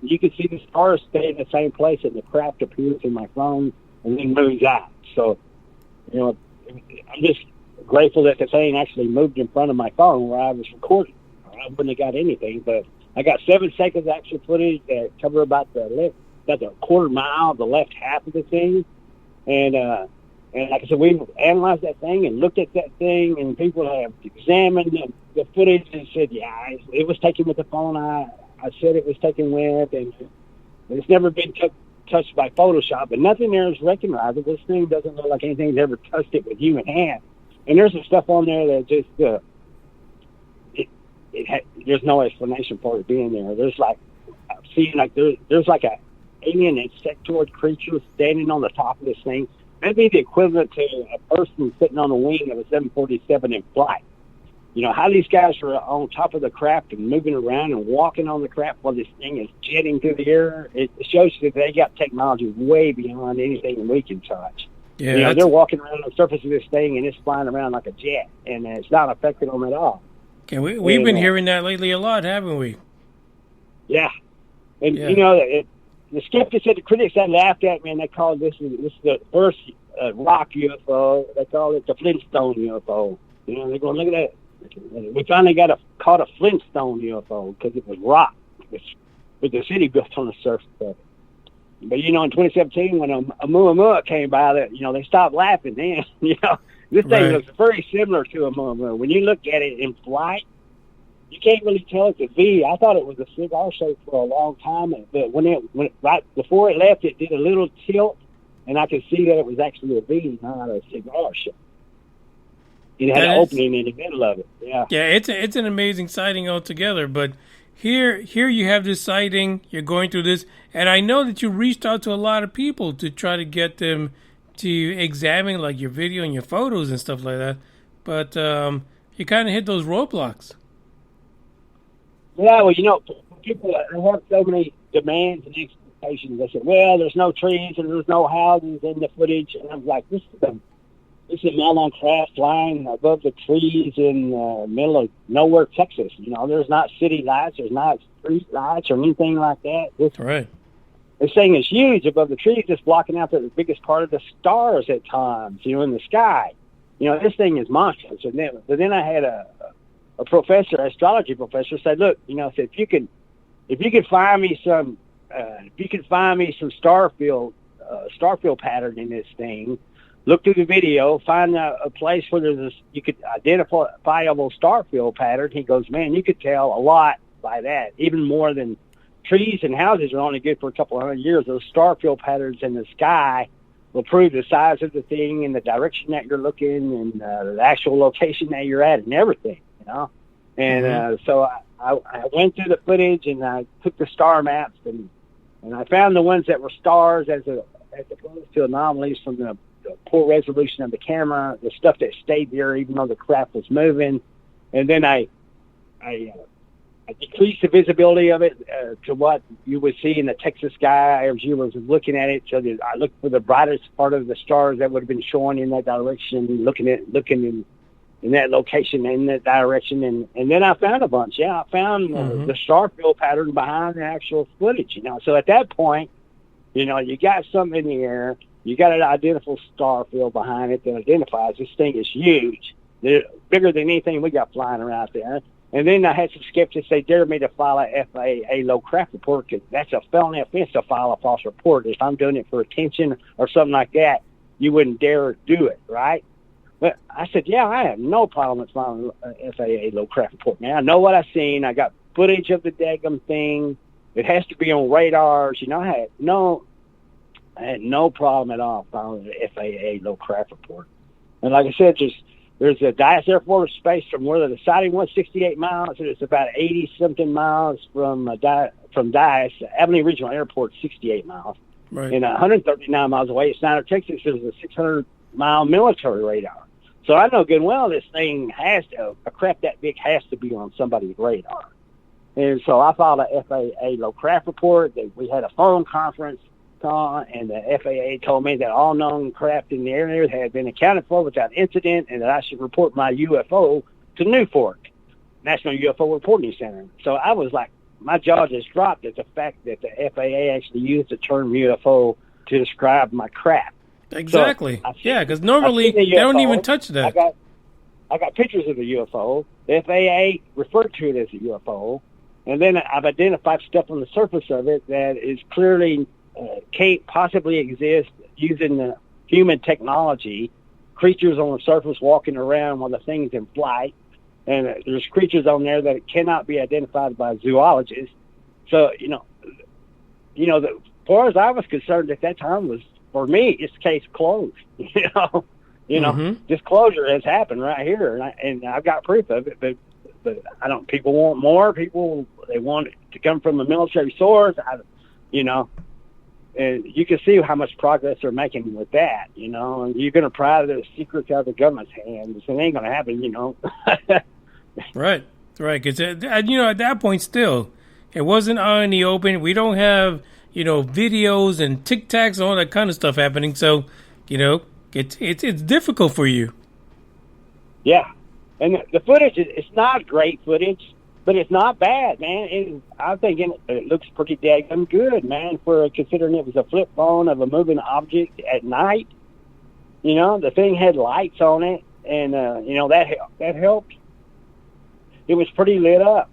You could see the stars stay in the same place, and the craft appears in my phone and then moves out. So, I'm just grateful that the thing actually moved in front of my phone where I was recording. I wouldn't have got anything, but I got 7 seconds actual footage that cover about the quarter mile of the left half of the thing, and like I said, we've analyzed that thing and looked at that thing, and people have examined the footage and said, yeah, it was taken with the phone I said it was taken with, and it's never been touched by Photoshop, and nothing there is recognizable. This thing doesn't look like anything's ever touched it with human hand. And there's some stuff on there that just there's no explanation for it being there. There's like there's like a alien insectoid creature standing on the top of this thing. That'd be the equivalent to a person sitting on the wing of a 747 in flight. you know, how these guys were on top of the craft and moving around and walking on the craft while this thing is jetting through the air. It shows you that they got technology way beyond anything we can touch. Yeah, you know, they're walking around on the surface of this thing and it's flying around like a jet, and it's not affecting them at all. Okay, we've been hearing that lately a lot, haven't we? Yeah. And, you know, the skeptics and the critics that laughed at me, and they called this is the first rock UFO. They call it the Flintstone UFO. You know, they're going, look at that. We finally caught a Flintstone UFO because it was rock with the city built on the surface of it. But, you know, in 2017, when Oumuamua came by, that, you know, they stopped laughing then. You know, this thing looks very similar to Oumuamua. When you look at it in flight, you can't really tell it's a V. I thought it was a cigar shape for a long time, but when right before it left, it did a little tilt, and I could see that it was actually a V, not a cigar shape. It had an opening in the middle of it. Yeah. Yeah, it's an amazing sighting altogether. But here you have this sighting. You're going through this, and I know that you reached out to a lot of people to try to get them to examine like your video and your photos and stuff like that. But you kind of hit those roadblocks. Yeah, well, you know, people have so many demands and expectations. They said, well, there's no trees and there's no houses in the footage, and I'm like, this is a mile-long craft flying above the trees in the middle of nowhere, Texas. You know, there's not city lights, there's not street lights or anything like that. This thing is huge above the trees, just blocking out the biggest part of the stars at times, you know, in the sky. You know, this thing is monstrous. But then I had a professor, astrology professor, said, look, you know, said, if you could find me some starfield pattern in this thing, look through the video, find a place where you could identifiable starfield pattern. He goes, man, you could tell a lot by that, even more than trees and houses are only good for a couple of 100 years. Those starfield patterns in the sky will prove the size of the thing and the direction that you're looking and the actual location that you're at and everything, you know. And so I went through the footage and I took the star maps and I found the ones that were stars as opposed to anomalies from the poor resolution of the camera, the stuff that stayed there even though the craft was moving. And then I decreased the visibility of it to what you would see in the Texas sky as you was looking at it. So that I looked for the brightest part of the stars that would have been showing in that direction, looking in that location in that direction. And then I found a bunch. Yeah, I found the starfield pattern behind the actual footage, you know. So at that point, you know, you got something in the air. You got an identical star field behind it that identifies this thing is huge. They're bigger than anything we got flying around there. And then I had some skeptics, they dared me to file a FAA low craft report because that's a felony offense to file a false report. If I'm doing it for attention or something like that, you wouldn't dare do it, right? But I said, yeah, I have no problem with filing a FAA low craft report. Man, I know what I've seen. I got footage of the daggum thing. It has to be on radars. You know, I had no problem at all filing an FAA low craft report. And like I said, there's a Dice Air Force Base from where the sighting was 68 miles, and it's about 80-something miles from Dice. Abilene Regional Airport, 68 miles. Right. And 139 miles away at Snyder, Texas, there's a 600-mile military radar. So I know good and well this thing a craft that big has to be on somebody's radar. And so I filed a FAA low craft report. We had a phone conference, and the FAA told me that all known craft in the area had been accounted for without incident and that I should report my UFO to Newfork, National UFO Reporting Center. So I was like, my jaw just dropped at the fact that the FAA actually used the term UFO to describe my craft. Exactly. So because normally they don't even touch that. I got pictures of the UFO. The FAA referred to it as a UFO. And then I've identified stuff on the surface of it that is clearly can't possibly exist using the human technology. Creatures on the surface walking around while the thing's in flight. And there's creatures on there that cannot be identified by zoologists. So, you know, as far as I was concerned at that time was, for me, it's case closed. Disclosure has happened right here, and I've got proof of it. But I don't. People want more. They want it to come from a military source. And you can see how much progress they're making with that. You know, and you're going to pry the secrets out of the government's hands. It ain't going to happen. You know. Right. Because at that point, still, it wasn't out in the open. We don't have videos and Tic Tacs and all that kind of stuff happening. So, it's difficult for you. Yeah, and the footage, it's not great footage, but it's not bad, man. I'm thinking it looks pretty daggum good, man, for considering it was a flip phone of a moving object at night. The thing had lights on it, and, that helped. It was pretty lit up,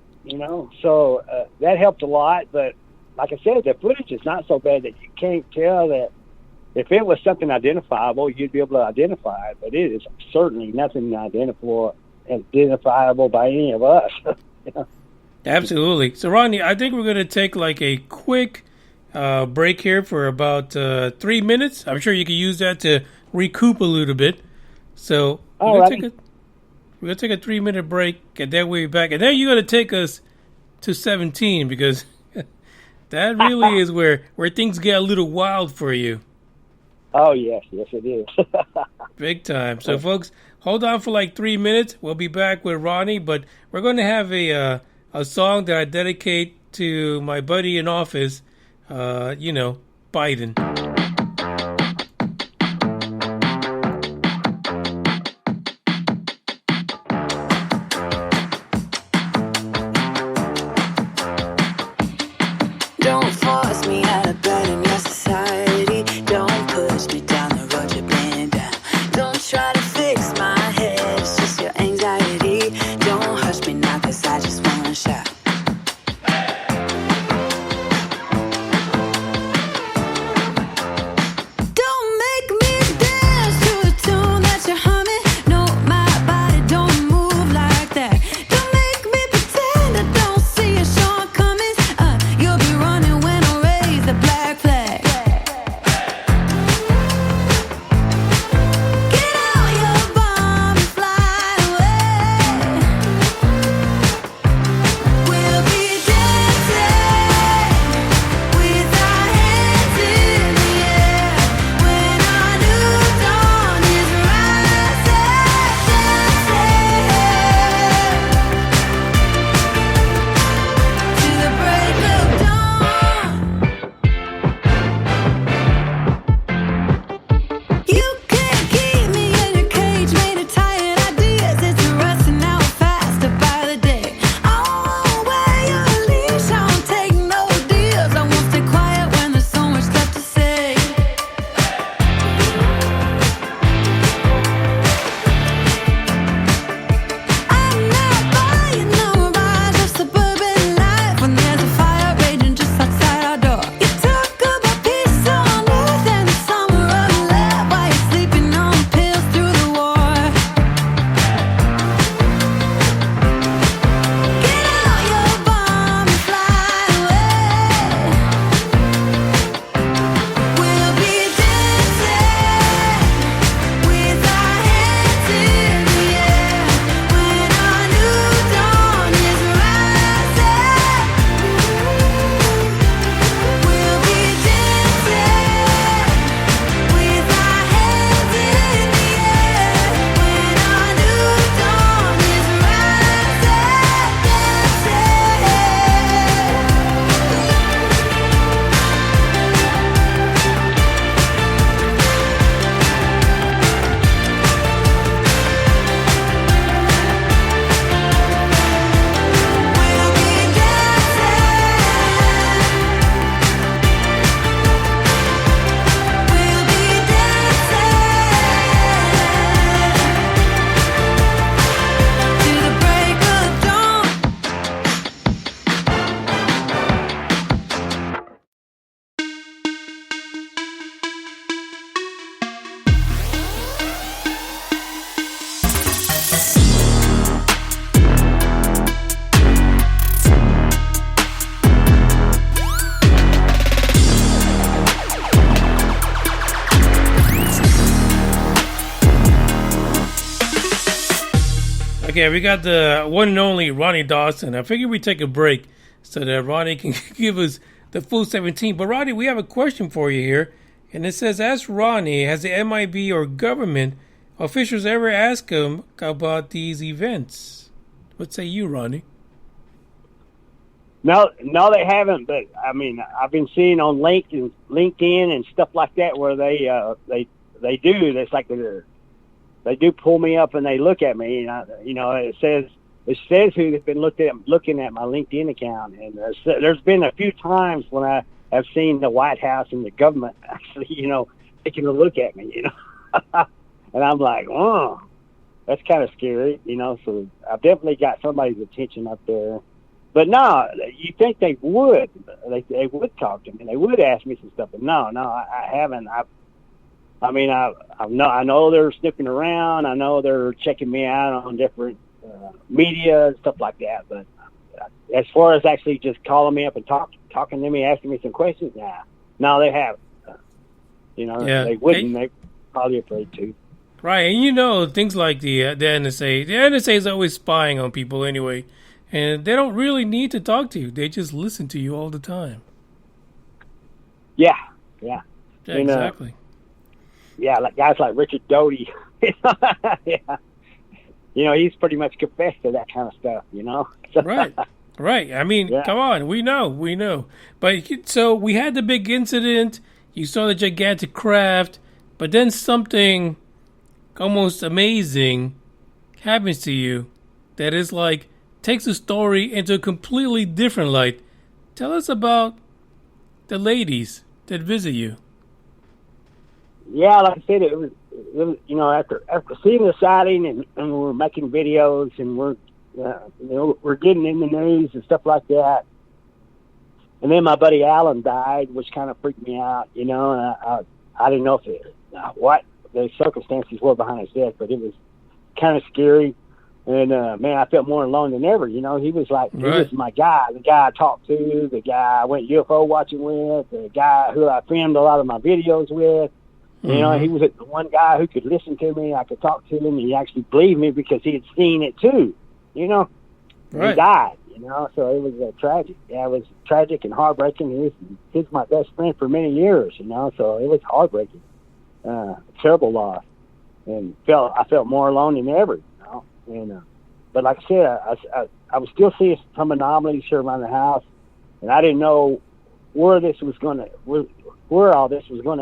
so that helped a lot. But like I said, the footage is not so bad that you can't tell that if it was something identifiable, you'd be able to identify it. But it is certainly nothing identifiable by any of us. Absolutely. So, Ronnie, I think we're going to take like a quick break here for about 3 minutes. I'm sure you can use that to recoup a little bit. So we're going to take a 3-minute break, and then we'll be back. And then you're going to take us to 17, because that really is where things get a little wild for you. Oh, yes, it is. Big time. So, folks, hold on for like 3 minutes. We'll be back with Ronnie, but we're going to have a song that I dedicate to my buddy in office, Biden. Don't force me out of bed in your society. Don't push me down the road you've been down. Don't try to fix my head, it's just your anxiety. Don't hush me now, 'cause I just wanna shout. Don't make me dance to the tune that you're humming. No, my body don't move like that. Don't make me pretend I don't see your shortcomings. You'll be running when I raise the black flag. Get out your bomb and fly away. We'll be dancing with our hands in the air when our new dawn is rising. To the break of dawn. You can't keep me in a cage made of tired ideas. It's rusting out faster by the day. I won't wear your leash, I won't take no deals. I won't stay quiet when there's so much left to say. I'm not buying no mirage of suburban life when there's a fire raging just outside our door. You talk about peace on earth and the summer of love while you're sleeping on pills through the war. Get out your bomb and fly away. We'll be dancing with our hands in the air when our new dawn is rising. We'll be dancing with our hands in the air when our new dawn is to the break of dawn. Okay, we got the one and only Ronny Dawson. I figured we'd take a break so that Ronnie can give us the full 17. But Ronnie, we have a question for you here. And it says, ask Ronnie, has the MIB or government officials ever asked him about these events? What say you, Ronnie? No, they haven't. But I mean, I've been seeing on LinkedIn and stuff like that where they do. It's like they do pull me up and they look at me. And it says who they've been looking at my LinkedIn account. And there's been a few times when I have seen the White House and the government actually, taking a look at me. And I'm like, oh, that's kind of scary. So I've definitely got somebody's attention up there. But no, you think they would? They would talk to me. They would ask me some stuff. But no, I haven't. I know they're snooping around. I know they're checking me out on different media and stuff like that. But as far as actually just calling me up and talking to me, asking me some questions, no, they haven't. They wouldn't. They're probably afraid to. Right, and things like the NSA. The NSA is always spying on people anyway. And they don't really need to talk to you. They just listen to you all the time. Yeah. Exactly. Like guys like Richard Doty. Yeah. He's pretty much confessed to that kind of stuff, Right. I mean, Come on. We know. But so we had the big incident. You saw the gigantic craft. But then something almost amazing happens to you that is like, takes the story into a completely different light. Tell us about the ladies that visit you. Yeah, like I said, it was after seeing the sighting and we're making videos and we're getting in the news and stuff like that. And then my buddy Alan died, which kind of freaked me out, and I didn't know what the circumstances were behind his death, but it was kind of scary. And, man, I felt more alone than ever. He was like, He was my guy, the guy I talked to, the guy I went UFO watching with, the guy who I filmed a lot of my videos with. He was the one guy who could listen to me. I could talk to him, and he actually believed me because he had seen it too, He died, so it was tragic. Yeah, it was tragic and heartbreaking. He was my best friend for many years, so it was heartbreaking. Terrible loss. And I felt more alone than ever. But like I said, I was still seeing some anomalies here around the house, and I didn't know where all this was going to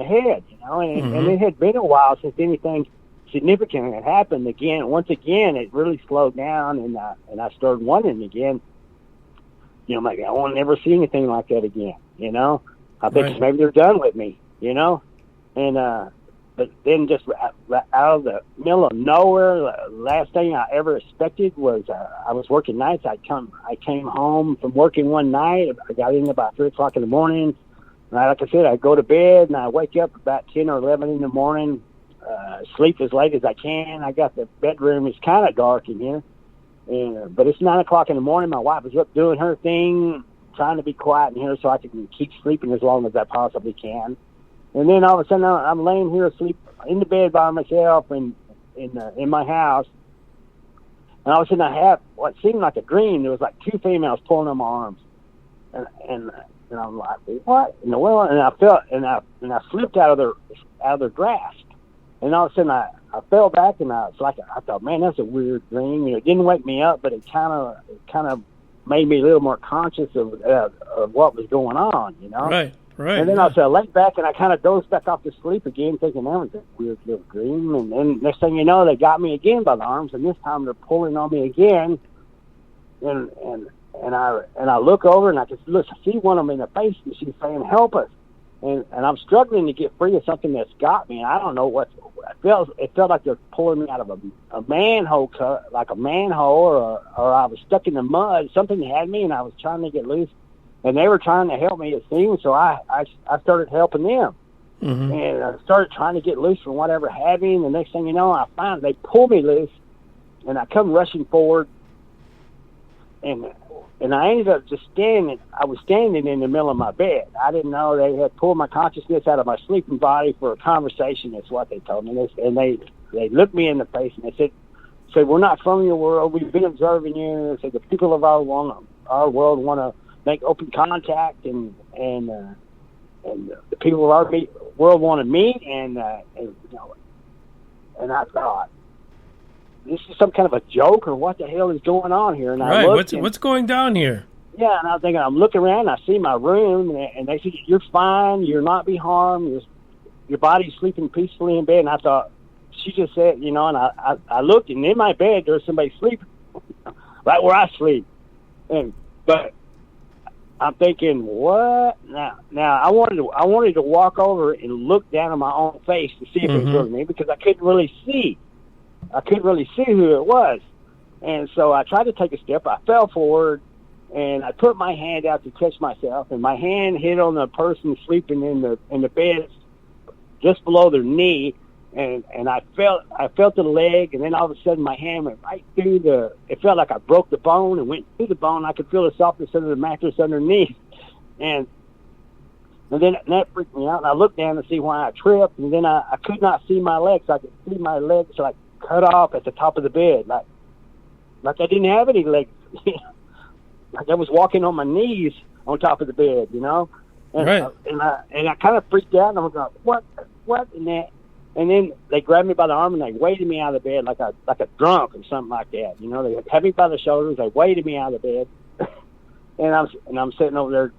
head, and it had been a while since anything significant had happened. Once again, it really slowed down, and I started wondering again, maybe I won't never see anything like that again, I think maybe they're done with me, and but then just out of the middle of nowhere, the last thing I ever expected was I was working nights. I came home from working one night. I got in about 3 o'clock in the morning. And like I said, I go to bed and I wake up about 10 or 11 in the morning, sleep as late as I can. I got the bedroom. It's kind of dark in here. But it's 9 o'clock in the morning. My wife is up doing her thing, trying to be quiet in here so I can keep sleeping as long as I possibly can. And then all of a sudden, I'm laying here asleep in the bed by myself in my house. And all of a sudden, I have what seemed like a dream. There was like two females pulling on my arms, and I'm like, what in the world? And I felt and I slipped out of their grasp. And all of a sudden, I fell back, and I thought, man, that's a weird dream. It didn't wake me up, but it kind of made me a little more conscious of what was going on. Right. And then I laid back and I kind of dozed back off to sleep again, thinking that was a weird little dream. And then next thing you know, they got me again by the arms, and this time they're pulling on me again. And I look over and I can see one of them in the face, and she's saying, "Help us!" And I'm struggling to get free of something that's got me. I don't know what it felt like they're pulling me out of a manhole, like a manhole, or I was stuck in the mud. Something had me, and I was trying to get loose. And they were trying to help me, it seemed, so I started helping them. Mm-hmm. And I started trying to get loose from whatever had me, and the next thing you know, I found they pull me loose, and I come rushing forward, and I ended up just standing. I was standing in the middle of my bed. I didn't know they had pulled my consciousness out of my sleeping body for a conversation. That's what they told me. And they looked me in the face, and they said, "We're not from your world. We've been observing you." They said, "The people of our world want to make open contact, and the people of our world want to meet." And I thought, this is some kind of a joke, or what the hell is going on here? And I Right. looked, What's going down here? yeah, and I'm thinking, I'm looking around, I see my room, and they said, you're fine, you're not be harmed, your body's sleeping peacefully in bed. And I thought, she just said, and I looked, and in my bed, there was somebody sleeping, right where I sleep. But I'm thinking, what? Now I wanted to walk over and look down at my own face to see if it was really me, because I couldn't really see. I couldn't really see who it was. And so I tried to take a step. I fell forward, and I put my hand out to touch myself, and my hand hit on the person sleeping in the bed just below their knee, and I felt the leg, and then all of a sudden my hand went right through it felt like I broke the bone and went through the bone. I could feel the softness under the mattress underneath. And then that freaked me out, and I looked down to see why I tripped, and then I could not see my legs. I could see my legs like cut off at the top of the bed, like I didn't have any legs. Like I was walking on my knees on top of the bed, And, right. And I kind of freaked out, and I was like, what? And then they grabbed me by the arm, and they weighted me out of the bed like a drunk or something like that. They had me by the shoulders, they weighted me out of the bed, and I'm sitting over there,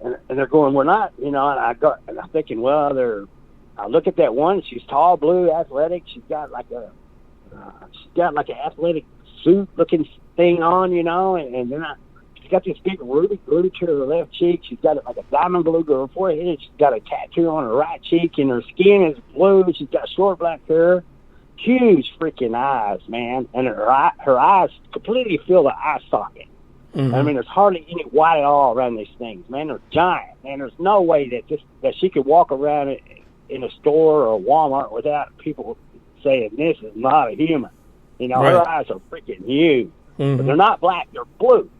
and they're going, we're not, and I'm thinking, well, I look at that one, she's tall, blue, athletic, she's got like an athletic suit looking thing on, and then she's got this big ruby to her left cheek. She's got like a diamond blue to her forehead. She's got a tattoo on her right cheek, and her skin is blue. She's got short black hair, huge freaking eyes, man, and her eyes completely fill the eye socket. Mm-hmm. I mean, there's hardly any white at all around these things, man. They're giant, man. There's no way that she could walk around in a store or a Walmart without people saying this is not a human. Right. Her eyes are freaking huge, but they're not black; they're blue.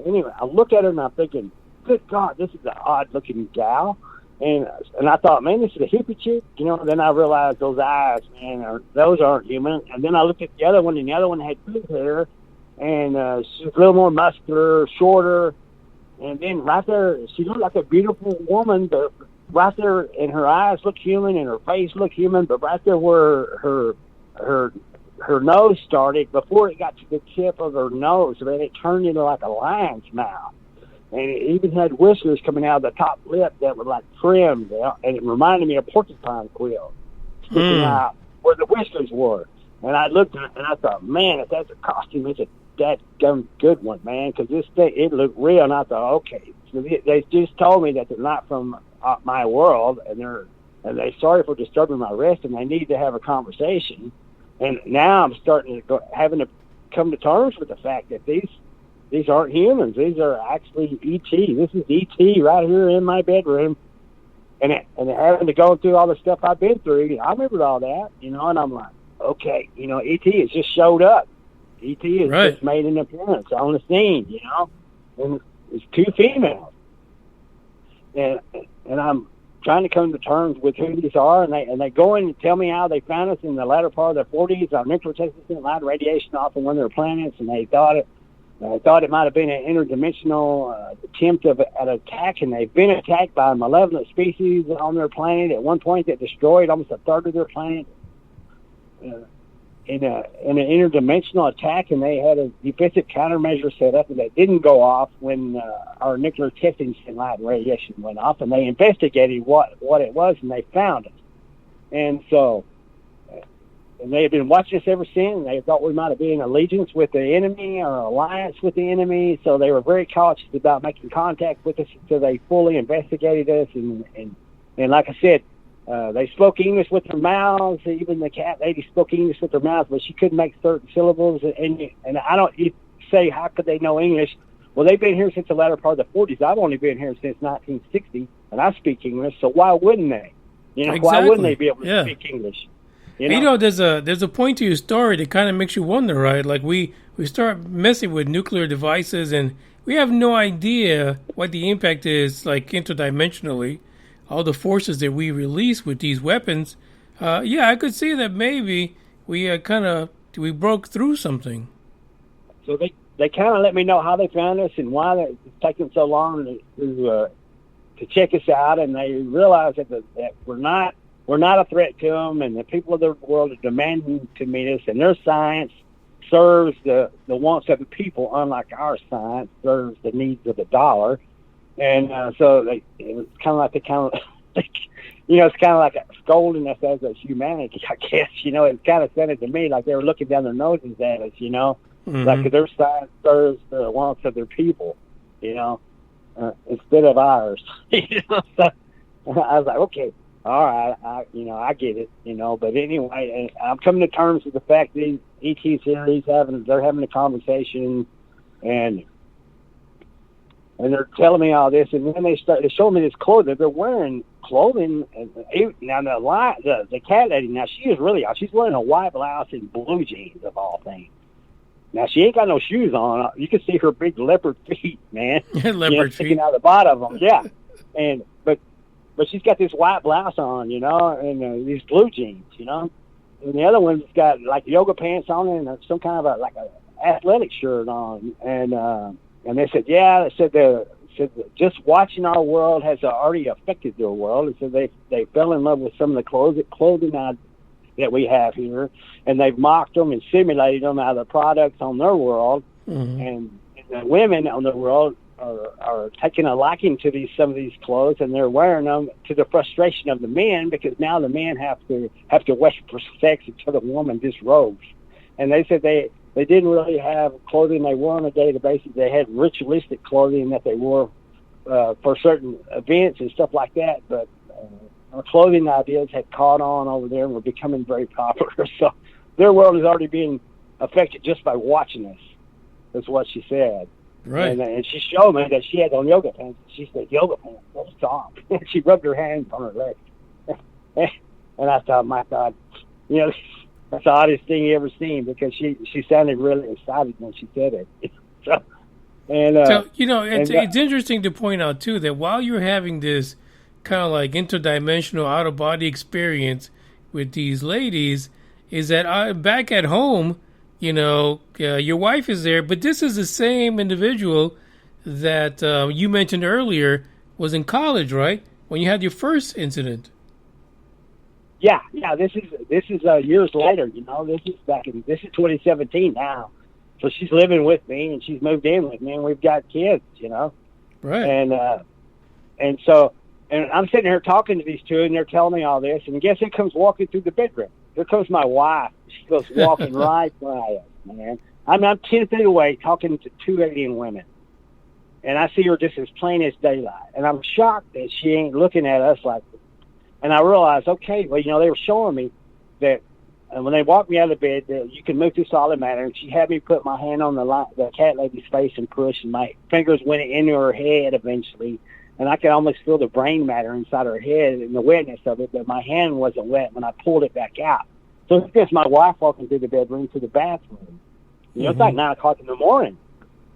Anyway, I looked at her and I'm thinking, good God, this is an odd-looking gal. And I thought, man, this is a hippie chick. Then I realized those eyes, man, those aren't human. And then I looked at the other one, and the other one had blue hair, and she was a little more muscular, shorter. And then right there, she looked like a beautiful woman, but right there, and her eyes looked human, and her face looked human, but right there where her nose started, before it got to the tip of her nose, man, it turned into like a lion's mouth. And it even had whiskers coming out of the top lip that were like trimmed, and it reminded me of porcupine quill sticking out where the whiskers were. And I looked at it, and I thought, man, if that's a costume, it's a dadgum good one, man, because this thing, it looked real. And I thought, okay, so they just told me that they're not from my world, and they're sorry for disturbing my rest, and they need to have a conversation. And now I'm starting to having to come to terms with the fact that these aren't humans. These are actually E.T. This is E.T. right here in my bedroom. And having to go through all the stuff I've been through, I remembered all that, and I'm like, okay, E.T. has just showed up. E.T. has just made an appearance on the scene, and it's two females. And I'm trying to come to terms with who these are, and they go in and tell me how they found us in the latter part of the 40s. Our nuclear testing sent light radiation off of one of their planets, and they thought it might have been an interdimensional attempt at an attack, and they've been attacked by a malevolent species on their planet. At one point, that destroyed almost a third of their planet in an interdimensional attack, and they had a defensive countermeasure set up, and that didn't go off when our nuclear testing light radiation went off, and they investigated what it was, and they found it. And so, and they have been watching us ever since. They thought we might have been in allegiance with the enemy or alliance with the enemy, so they were very cautious about making contact with us until they fully investigated us. And like I said, they spoke English with their mouths. Even the cat lady spoke English with her mouth, but she couldn't make certain syllables. And I don't, you say, how could they know English? Well, they've been here since the latter part of the 40s. I've only been here since 1960, and I speak English, so why wouldn't they? Exactly. Why wouldn't they be able to speak English? There's a point to your story that kind of makes you wonder, right? Like we start messing with nuclear devices, and we have no idea what the impact is, like interdimensionally. All the forces that we release with these weapons. I could see that maybe we broke through something. So they kind of let me know how they found us and why it's taking so long to check us out, and they realized that we're not a threat to them, and the people of the world are demanding to meet us, and their science serves the wants of the people, unlike our science serves the needs of the dollar. And so it was kind of like it's kind of like scolding us as a humanity, I guess. It kind of sounded to me like they were looking down their noses at us, like their science serves the wants of their people, instead of ours. So I was like, okay, all right, I get it, But anyway, I'm coming to terms with the fact that these ET series they're having a conversation, and they're telling me all this, and then they show me this clothing. They're wearing clothing. Now the cat lady, now she's wearing a white blouse and blue jeans of all things. Now she ain't got no shoes on. You can see her big leopard feet, man. Leopard sticking feet out the bottom of them. Yeah, but she's got this white blouse on, and these blue jeans, And the other one's got like yoga pants on and some kind of like a athletic shirt on, and they said, yeah, they said just watching our world has already affected their world. And so they fell in love with some of the clothing that we have here, and they've mocked them and simulated them out of the products on their world, and the women on their world are taking a liking to some of these clothes, and they're wearing them to the frustration of the men, because now the men have to wait for sex until the woman disrobes. And they said they didn't really have clothing they wore on a daily basis. They had ritualistic clothing that they wore for certain events and stuff like that. But our clothing ideas had caught on over there and were becoming very popular. So their world is already being affected just by watching us. That's what she said. Right. And she showed me that she had on yoga pants. She said, yoga pants, those soft. She rubbed her hands on her legs. And I thought, my God, that's the oddest thing you ever seen, because she sounded really excited when she said it. So it's interesting to point out too that while you're having this kind of like interdimensional out of body experience with these ladies, is that back at home, your wife is there, but this is the same individual that you mentioned earlier was in college, right? When you had your first incident. Yeah. This is years later. This is 2017 now. So she's living with me, and she's moved in with me, and we've got kids. Right. And so I'm sitting here talking to these two, and they're telling me all this, and guess who comes walking through the bedroom? Here comes my wife. She goes walking right by us, man. I'm 10 feet away talking to two alien women, and I see her just as plain as daylight, and I'm shocked that she ain't looking at us like. And I realized, okay, well, they were showing me that when they walked me out of the bed, that you can move through solid matter. And she had me put my hand on the cat lady's face and push, and my fingers went into her head eventually. And I could almost feel the brain matter inside her head and the wetness of it, but my hand wasn't wet when I pulled it back out. So it's just my wife walking through the bedroom to the bathroom. It's like 9 o'clock in the morning.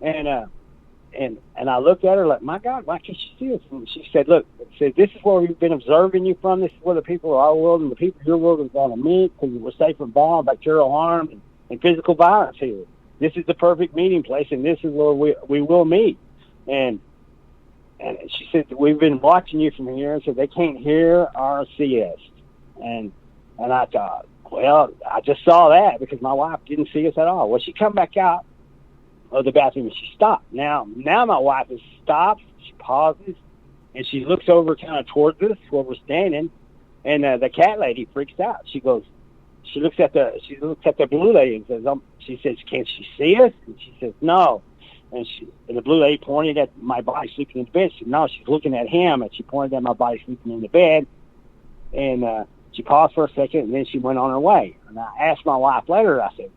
And I looked at her like, my God, why can't she see us? And she said, look, this is where we've been observing you from. This is where the people of our world and the people of your world are going to meet, because we're safe from bomb, bacterial harm, and physical violence here. This is the perfect meeting place, and this is where we will meet. And she said, we've been watching you from here, so they can't hear or see us. And I thought, well, I just saw that because my wife didn't see us at all. Well, she come back out of the bathroom and she stopped. Now my wife has stopped. She pauses and she looks over kind of towards us where we're standing, and the cat lady freaks out. She looks at the blue lady and says, she says, can she see us? And she says, no. And the blue lady pointed at my body sleeping in the bed. She said, no, she's looking at him, and she pointed at my body sleeping in the bed. And she paused for a second, and then she went on her way. And I asked my wife later, I said,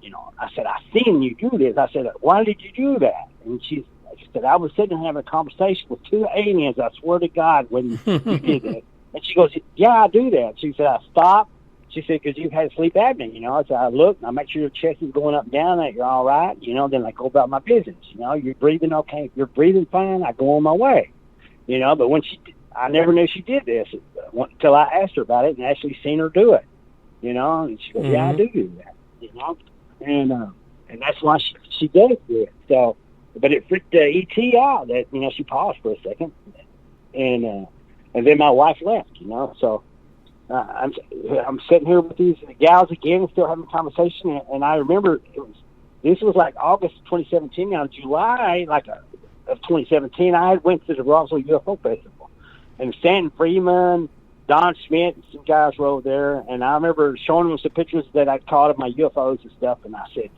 I seen you do this. I said, why did you do that? And she said, I was sitting here having a conversation with two aliens, I swear to God, when you did that. And she goes, yeah, I do that. She said, I stopped. She said, because you've had sleep apnea, So I look, and I make sure your chest is going up and down, that you're all right, then I go about my business, you're breathing okay. If you're breathing fine, I go on my way, But when I never knew she did this until I asked her about it and actually seen her do it, And she goes, yeah, I do that, And that's why she does it. So, but it freaked ET out that, she paused for a second, and then my wife left, So I'm sitting here with these gals again, still having a conversation, and I remember it this was like August 2017. Now, July of 2017, I went to the Roswell UFO Festival, and Stanton Freeman, Don Schmidt, and some guys were over there, and I remember showing them some pictures that I caught of my UFOs and stuff, and I said,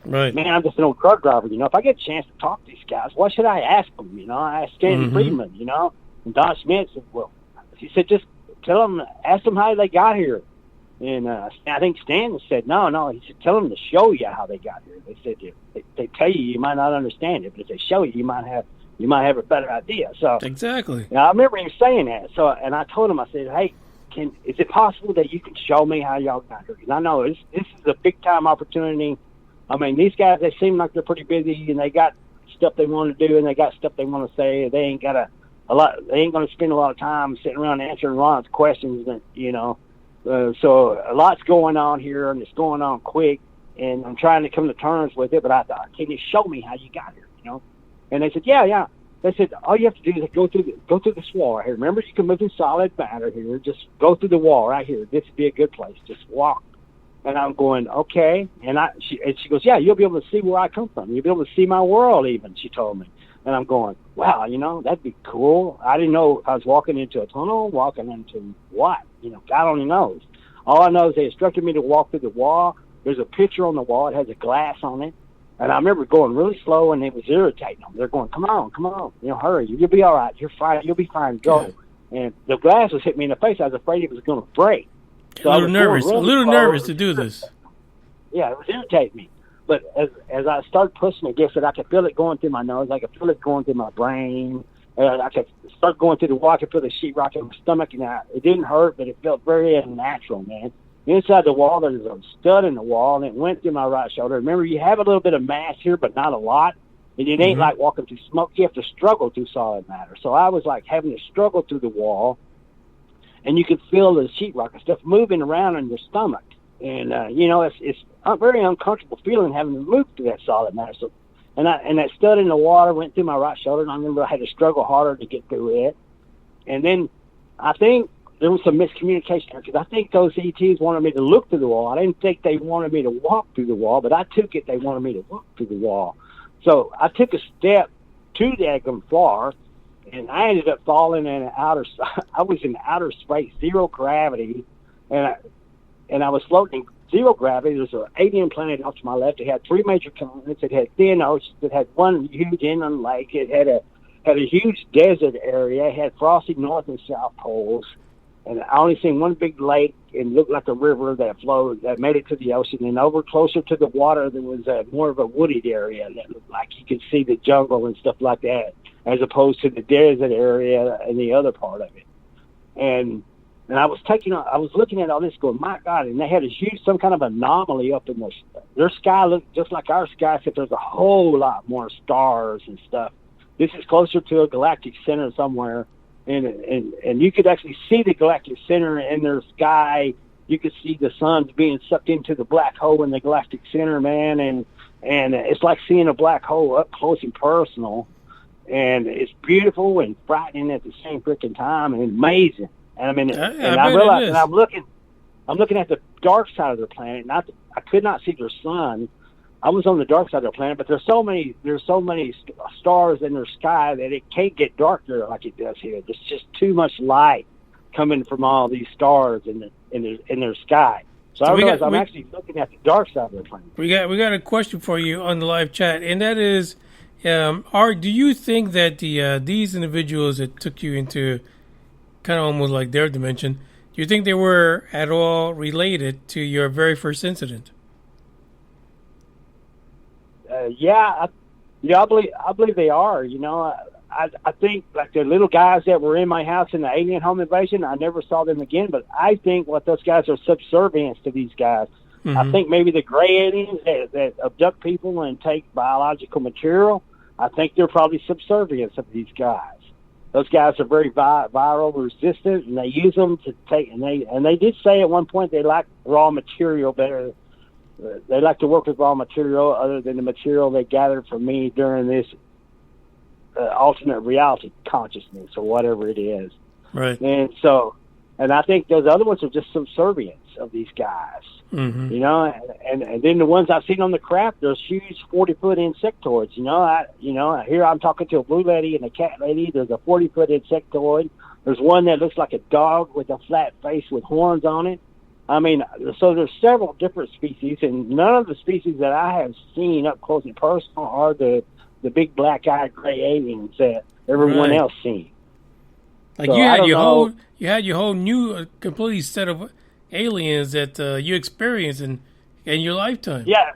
Right. man, I'm just an old truck driver, if I get a chance to talk to these guys, what should I ask them, I asked Stanton Freeman, and Don Schmidt said, well, he said, just ask them how they got here. And I think Stanton said, no. He said, tell them to show you how they got here. They said, if they tell you, you might not understand it, but if they show you, you might have a better idea. So Exactly. I remember him saying that. So, and I told him, I said, hey, is it possible that you can show me how y'all got here? Because I know this is a big time opportunity. I mean, these guys, they seem like they're pretty busy, and they got stuff they want to do, and they got stuff they want to say. They ain't got they ain't going to spend a lot of time sitting around answering Ron's questions, so a lot's going on here, and it's going on quick, and I'm trying to come to terms with it, but I thought, can you show me how you got here, And they said, yeah. They said, all you have to do is go through this wall right here. Remember, you can move in solid matter here. Just go through the wall right here. This would be a good place. Just walk. And I'm going, okay. And she goes, yeah, you'll be able to see where I come from. You'll be able to see my world even, she told me. And I'm going, wow, that'd be cool. I didn't know I was walking into a tunnel, walking into what? God only knows. All I know is they instructed me to walk through the wall. There's a picture on the wall. It has a glass on it. And I remember going really slow, and it was irritating them. They're going, come on, hurry. You'll be all right. You're fine. You'll be fine. Go. Yeah. And the glass was hitting me in the face. I was afraid it was going to break. So a little nervous to do this. Yeah, it was irritating me. But as I started pushing against it, I could feel it going through my nose. I could feel it going through my brain. I could start going through the wall. I could feel the sheetrock in my stomach. And it didn't hurt, but it felt very unnatural, man. Inside the wall, there's a stud in the wall, and it went through my right shoulder. Remember, you have a little bit of mass here, but not a lot. And it ain't like walking through smoke. You have to struggle through solid matter. So I was like having to struggle through the wall, and you could feel the sheetrock and stuff moving around in your stomach. And, it's a very uncomfortable feeling having to move through that solid matter. So, and that stud in the water went through my right shoulder, and I remember I had to struggle harder to get through it. And then I think there was some miscommunication because I think those ETs wanted me to look through the wall. I didn't think they wanted me to walk through the wall, but I took it they wanted me to walk through the wall. So I took a step to the floor, and I ended up falling in I was in outer space, zero gravity, and I was floating zero gravity. There's an alien planet off to my left. It had three major continents. It had thin oceans. It had one huge inland lake. It had a huge desert area. It had frosty north and south poles. And I only seen one big lake, and it looked like a river that made it to the ocean. And over closer to the water, there was more of a wooded area that looked like you could see the jungle and stuff like that, as opposed to the desert area and the other part of it. And I was looking at all this going, my God, and they had some kind of anomaly up in their sky looked just like our sky, except there's a whole lot more stars and stuff. This is closer to a galactic center somewhere. And you could actually see the galactic center in their sky. You could see the suns being sucked into the black hole in the galactic center, man. And it's like seeing a black hole up close and personal. And it's beautiful and frightening at the same freaking time, and amazing. And I mean, I realized, and I'm looking at the dark side of the planet. I could not see their sun. I was on the dark side of the planet, but there's so many stars in their sky that it can't get dark there like it does here. There's just too much light coming from all these stars in their sky. So I realized I'm actually looking at the dark side of the planet. We got a question for you on the live chat, and that is, do you think that these individuals that took you into kind of almost like their dimension, do you think they were at all related to your very first incident? I believe they are. I think like the little guys that were in my house in the alien home invasion, I never saw them again. But I think what those guys are subservience to these guys. Mm-hmm. I think maybe the gray aliens that abduct people and take biological material, I think they're probably subservience of these guys. Those guys are very viral resistant, and they use them to take. And they did say at one point they like raw material better. They like to work with raw material other than the material they gathered from me during this alternate reality consciousness or whatever it is. Right. And so And I think those other ones are just subservience of these guys. Mm-hmm. You know, and then the ones I've seen on the craft, there's huge 40-foot insectoids. Here I'm talking to a blue lady and a cat lady. There's a 40-foot insectoid. There's one that looks like a dog with a flat face with horns on it. I mean, so there's several different species, and none of the species that I have seen up close and personal are the big black-eyed gray aliens that everyone else seen. Like So you I had don't know. your whole new, completely set of aliens that you experienced in your lifetime. Yeah.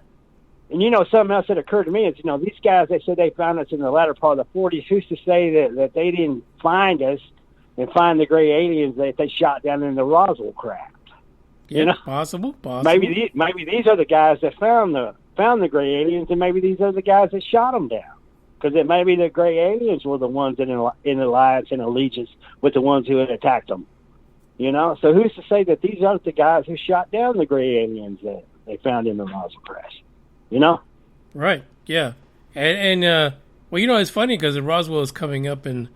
And something else that occurred to me is, these guys, they said they found us in the latter part of the 40s. Who's to say that they didn't find us and find the gray aliens that they shot down in the Roswell craft? Yeah, possible. Maybe these are the guys that found the gray aliens, and maybe these are the guys that shot them down. Because it may be the gray aliens were the ones that in alliance and allegiance with the ones who had attacked them. So who's to say that these aren't the guys who shot down the gray aliens that they found in the Roswell crash? Right. Yeah. And well, it's funny because the Roswell is coming up, and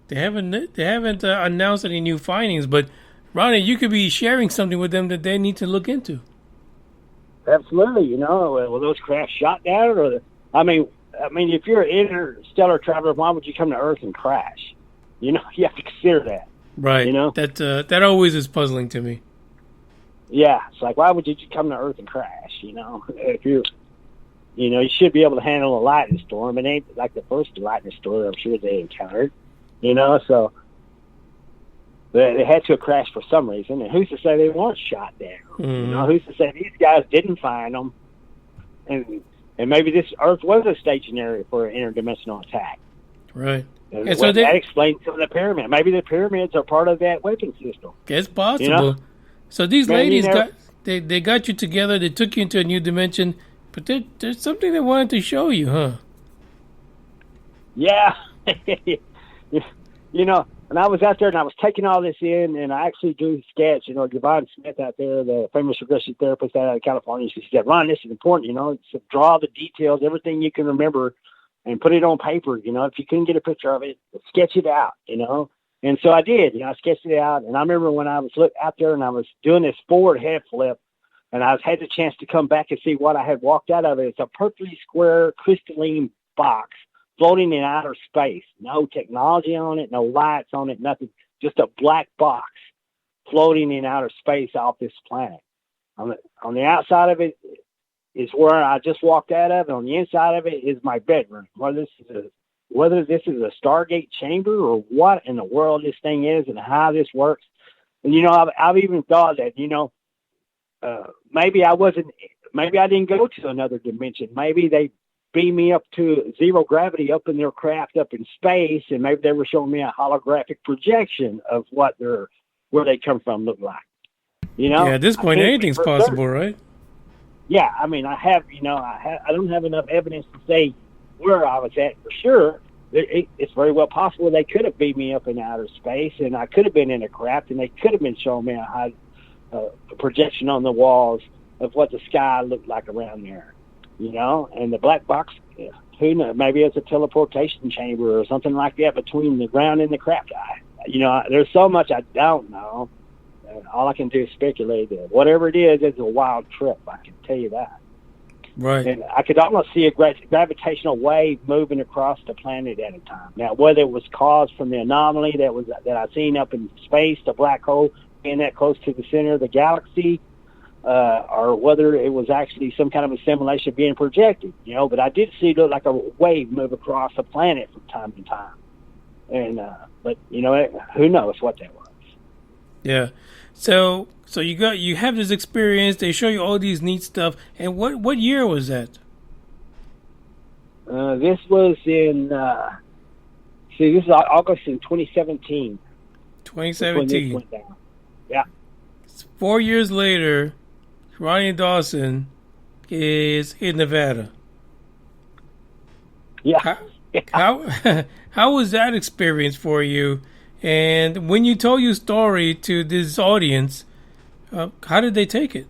they haven't announced any new findings. But Ronnie, you could be sharing something with them that they need to look into. Absolutely. Were those crafts shot down, or I mean, if you're an interstellar traveler, why would you come to Earth and crash? You have to consider that. Right. That always is puzzling to me. Yeah, it's like, why would you come to Earth and crash? If you should be able to handle a lightning storm. It ain't like the first lightning storm I'm sure they encountered. So they had to crash for some reason. And who's to say they weren't shot down? Mm-hmm. Who's to say these guys didn't find them? And maybe this Earth was a staging area for an interdimensional attack. Right. And so that explains some of the pyramids. Maybe the pyramids are part of that weapon system. It's possible. So these ladies they got you together. They took you into a new dimension. But there's something they wanted to show you, huh? Yeah. And I was out there and I was taking all this in, and I actually drew a sketch. Yvonne Smith out there, the famous regression therapist out of California, she said, "Ron, this is important, so draw the details, everything you can remember, and put it on paper. If you couldn't get a picture of it, sketch it out, And so I did, I sketched it out. And I remember when I was out there and I was doing this forward head flip, and I had the chance to come back and see what I had walked out of it. It's a perfectly square crystalline box floating in outer space. No technology on it, no lights on it, nothing. Just a black box floating in outer space off this planet. On the outside of it is where I just walked out of, and on the inside of it is my bedroom. Whether this is a Stargate chamber or what in the world this thing is and how this works. And I've even thought that maybe I didn't go to another dimension. Maybe they beamed me up to zero gravity up in their craft up in space, and maybe they were showing me a holographic projection of where they come from look like. Yeah, at this point, anything's possible, right? Yeah, I mean, I don't have enough evidence to say where I was at for sure. It's very well possible they could have beamed me up in outer space, and I could have been in a craft, and they could have been showing me a projection on the walls of what the sky looked like around there, And the black box, who knows? Maybe it's a teleportation chamber or something like that between the ground and the craft. There's so much I don't know. All I can do is speculate that whatever it is, it's a wild trip. I can tell you that. Right. And I could almost see a gravitational wave moving across the planet at a time. Now, whether it was caused from the anomaly that I seen up in space, the black hole being that close to the center of the galaxy, or whether it was actually some kind of a simulation being projected, But I did see it look like a wave move across the planet from time to time. And but who knows what that was? Yeah. So you have this experience. They show you all these neat stuff. And what year was that? This was in this is August in 2017. 2017. Went down. Yeah. 4 years later, Ronny Dawson is in Nevada. Yeah. How was that experience for you? And when you told your story to this audience, how did they take it?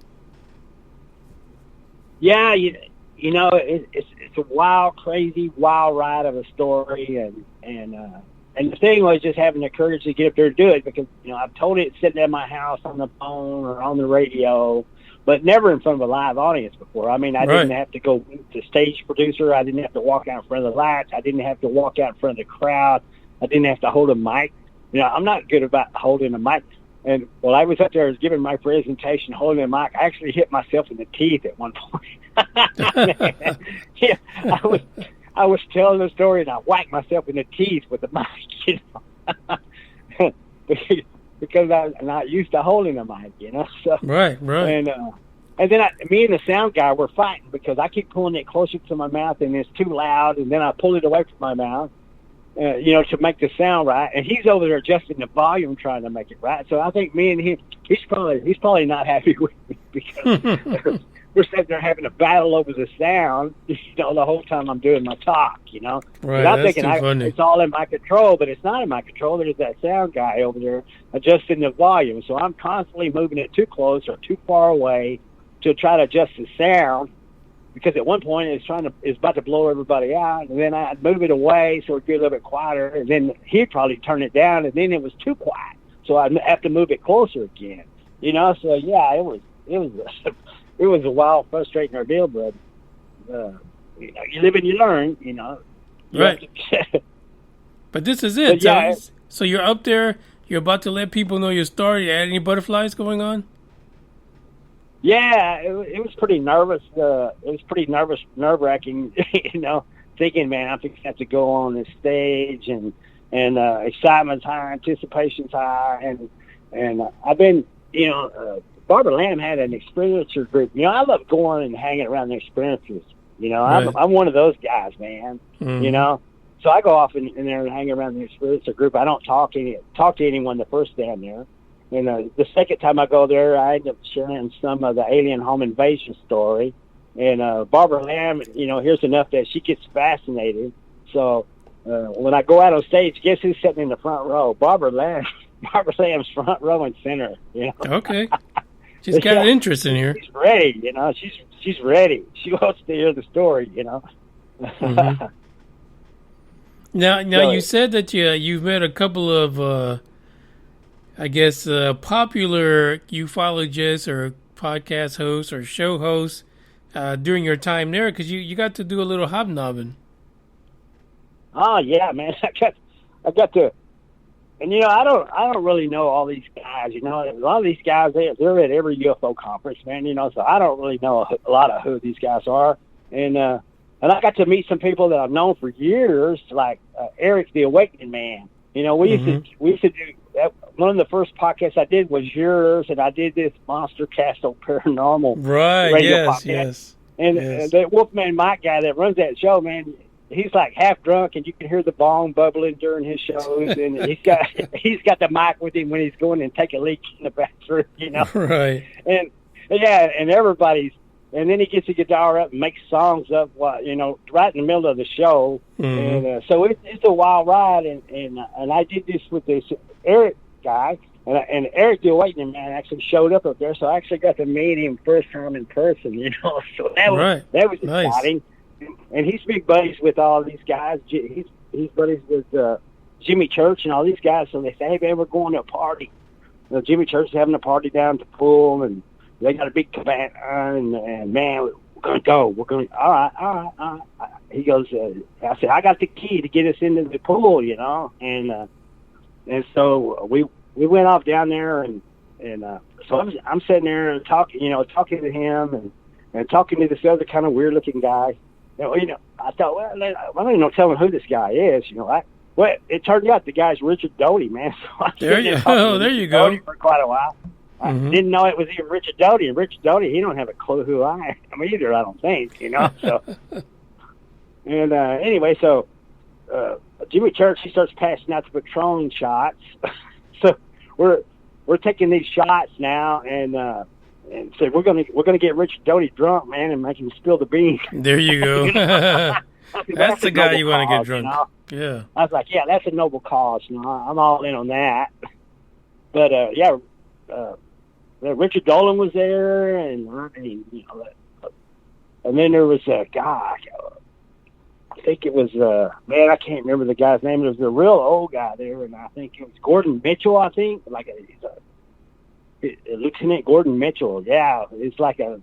Yeah, it's a wild, crazy, wild ride of a story, and And the thing was just having the courage to get up there and do it, because, I've told it sitting at my house on the phone or on the radio, but never in front of a live audience before. I mean, I didn't have to go to stage producer. I didn't have to walk out in front of the lights. I didn't have to walk out in front of the crowd. I didn't have to hold a mic. I'm not good about holding a mic. And while I was up there, I was giving my presentation, holding a mic. I actually hit myself in the teeth at one point. Yeah, I was telling the story, and I whacked myself in the teeth with the mic, because I'm not used to holding a mic, So Right. And then me and the sound guy were fighting because I keep pulling it closer to my mouth, and it's too loud, and then I pull it away from my mouth, to make the sound right. And he's over there adjusting the volume, trying to make it right. So I think me and him, he's probably not happy with me, because we're sitting there having a battle over the sound, the whole time I'm doing my talk, Right, I'm that's thinking too funny. it's all in my control, but it's not in my control. There's that sound guy over there adjusting the volume. So I'm constantly moving it too close or too far away to try to adjust the sound, because at one point it's about to blow everybody out, and then I'd move it away so it'd get a little bit quieter, and then he'd probably turn it down, and then it was too quiet, so I'd have to move it closer again. So yeah, it was a wild, frustrating ordeal, but you live and you learn. Right. But this is it. But yeah, So you're up there. You're about to let people know your story. Any butterflies going on? Yeah, it was pretty nervous. It was pretty nerve-wracking, thinking, man, I'm going to have to go on this stage, and excitement's high, anticipation's high, and I've been, Barbara Lamb had an experiencer group. I love going and hanging around the experiencers. Right. I'm one of those guys, man. Mm-hmm. So I go off in there and hang around the experiencer group. I don't talk to anyone the first day I'm there. And the second time I go there, I end up sharing some of the alien home invasion story. And Barbara Lamb, here's enough that she gets fascinated. So when I go out on stage, guess who's sitting in the front row? Barbara Lamb. Barbara Lamb's front row and center. Okay. She's got an interest in here. She's ready. She's ready. She wants to hear the story. Mm-hmm. Now, you said that you've met a couple of, popular ufologists or podcast hosts or show hosts during your time there, because you got to do a little hobnobbing. Oh yeah, man! I got to, and I don't really know all these guys. A lot of these guys they're at every UFO conference, man. So I don't really know a lot of who these guys are, and I got to meet some people that I've known for years, like Eric the Awakening Man. We used to do that. One of the first podcasts I did was yours, and I did this Monster Castle Paranormal radio podcast. Yes. And that Wolfman Mike guy that runs that show, man, he's like half drunk, and you can hear the bong bubbling during his shows. And he's got the mic with him when he's going and take a leak in the bathroom, Right. And yeah, and everybody's. And then he gets the guitar up and makes songs up, right in the middle of the show. Mm-hmm. And so it's a wild ride. And I did this with this Eric guy, and Eric the Awakening Man actually showed up there. So I actually got to meet him first time in person. So that was nice. exciting. And he's big buddies with all these guys. He's buddies with Jimmy Church and all these guys. So they say, hey man, we're going to a party. Jimmy Church is having a party down at the pool, and they got a big cabana, and man, we're going to go. We're going, all right. He goes, I said, I got the key to get us into the pool, and so we went off down there, and so I'm sitting there talking to him and talking to this other kind of weird looking guy. I thought, well, I don't even know telling who this guy is, Well, it turned out the guy's Richard Doty, man. So there you go. Doty for quite a while. Mm-hmm. I didn't know it was even Richard Doty. And Richard Doty, he don't have a clue who I am either, I don't think, So, and anyway, so Jimmy Church, he starts passing out the Patron shots. So we're taking these shots now, and so we're gonna get Richard Doty drunk, man, and make him spill the beans. There you go. That's the guy you want to get drunk. Yeah. I was like, yeah, that's a noble cause. I'm all in on that. But Richard Dolan was there, and then there was a guy. think it was man, I can't remember the guy's name. There was a real old guy there, and I think it was Gordon Mitchell. I think Lieutenant Gordon Mitchell. Yeah, he's like a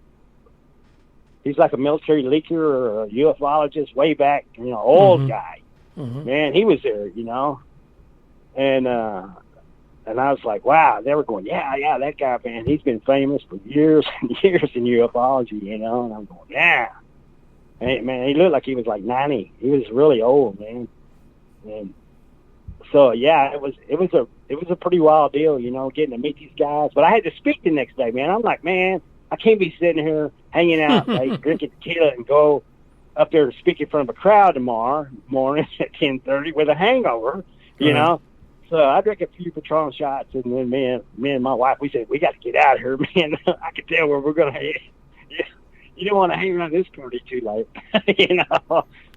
military leaker or a ufologist way back. Old guy. Mm-hmm. Man, he was there. And I was like, wow. They were going, yeah, that guy, man. He's been famous for years and years in ufology. And I'm going, yeah. And, man, he looked like he was like 90. He was really old, man. And so yeah, it was a pretty wild deal, getting to meet these guys. But I had to speak the next day, man. I'm like, man, I can't be sitting here hanging out, like drinking tequila, and go up there to speak in front of a crowd tomorrow morning at 10:30 with a hangover, you know. So I drank a few Patron shots, and then me and my wife, we said, we got to get out of here, man. I could tell where we're going to. You don't want to hang around this party too late,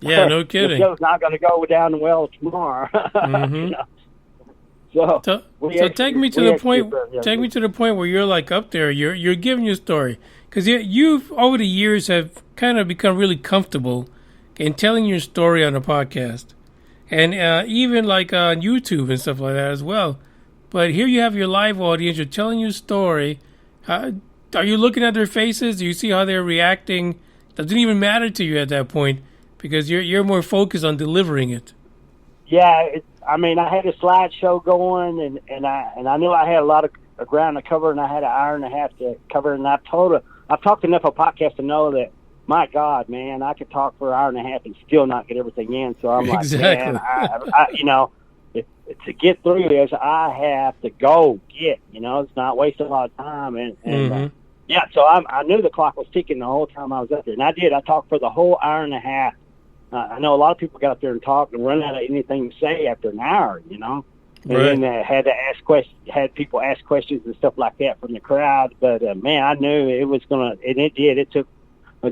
Yeah, no kidding. The show's not going to go down well tomorrow. Mm-hmm. So take me to the point. Take me to the point where you're like up there. You're giving your story, because you've over the years have kind of become really comfortable in telling your story on a podcast, and even like on YouTube and stuff like that as well. But here you have your live audience. You're telling your story. Are you looking at their faces? Do you see how they're reacting? Doesn't even matter to you at that point, because you're more focused on delivering it. Yeah, I had a slideshow going, and I knew I had a lot of ground to cover, and I had an hour and a half to cover. And I've talked enough of podcasts to know that, my God, man, I could talk for an hour and a half and still not get everything in. So I'm like, man, to get through this, I have to go get. It's not wasting a lot of time, and yeah. So I knew the clock was ticking the whole time I was up there, and I did. I talked for the whole hour and a half. I know a lot of people got up there and talked and run out of anything to say after an hour, and then had people ask questions and stuff like that from the crowd. But man, I knew it was gonna, and it did. It took.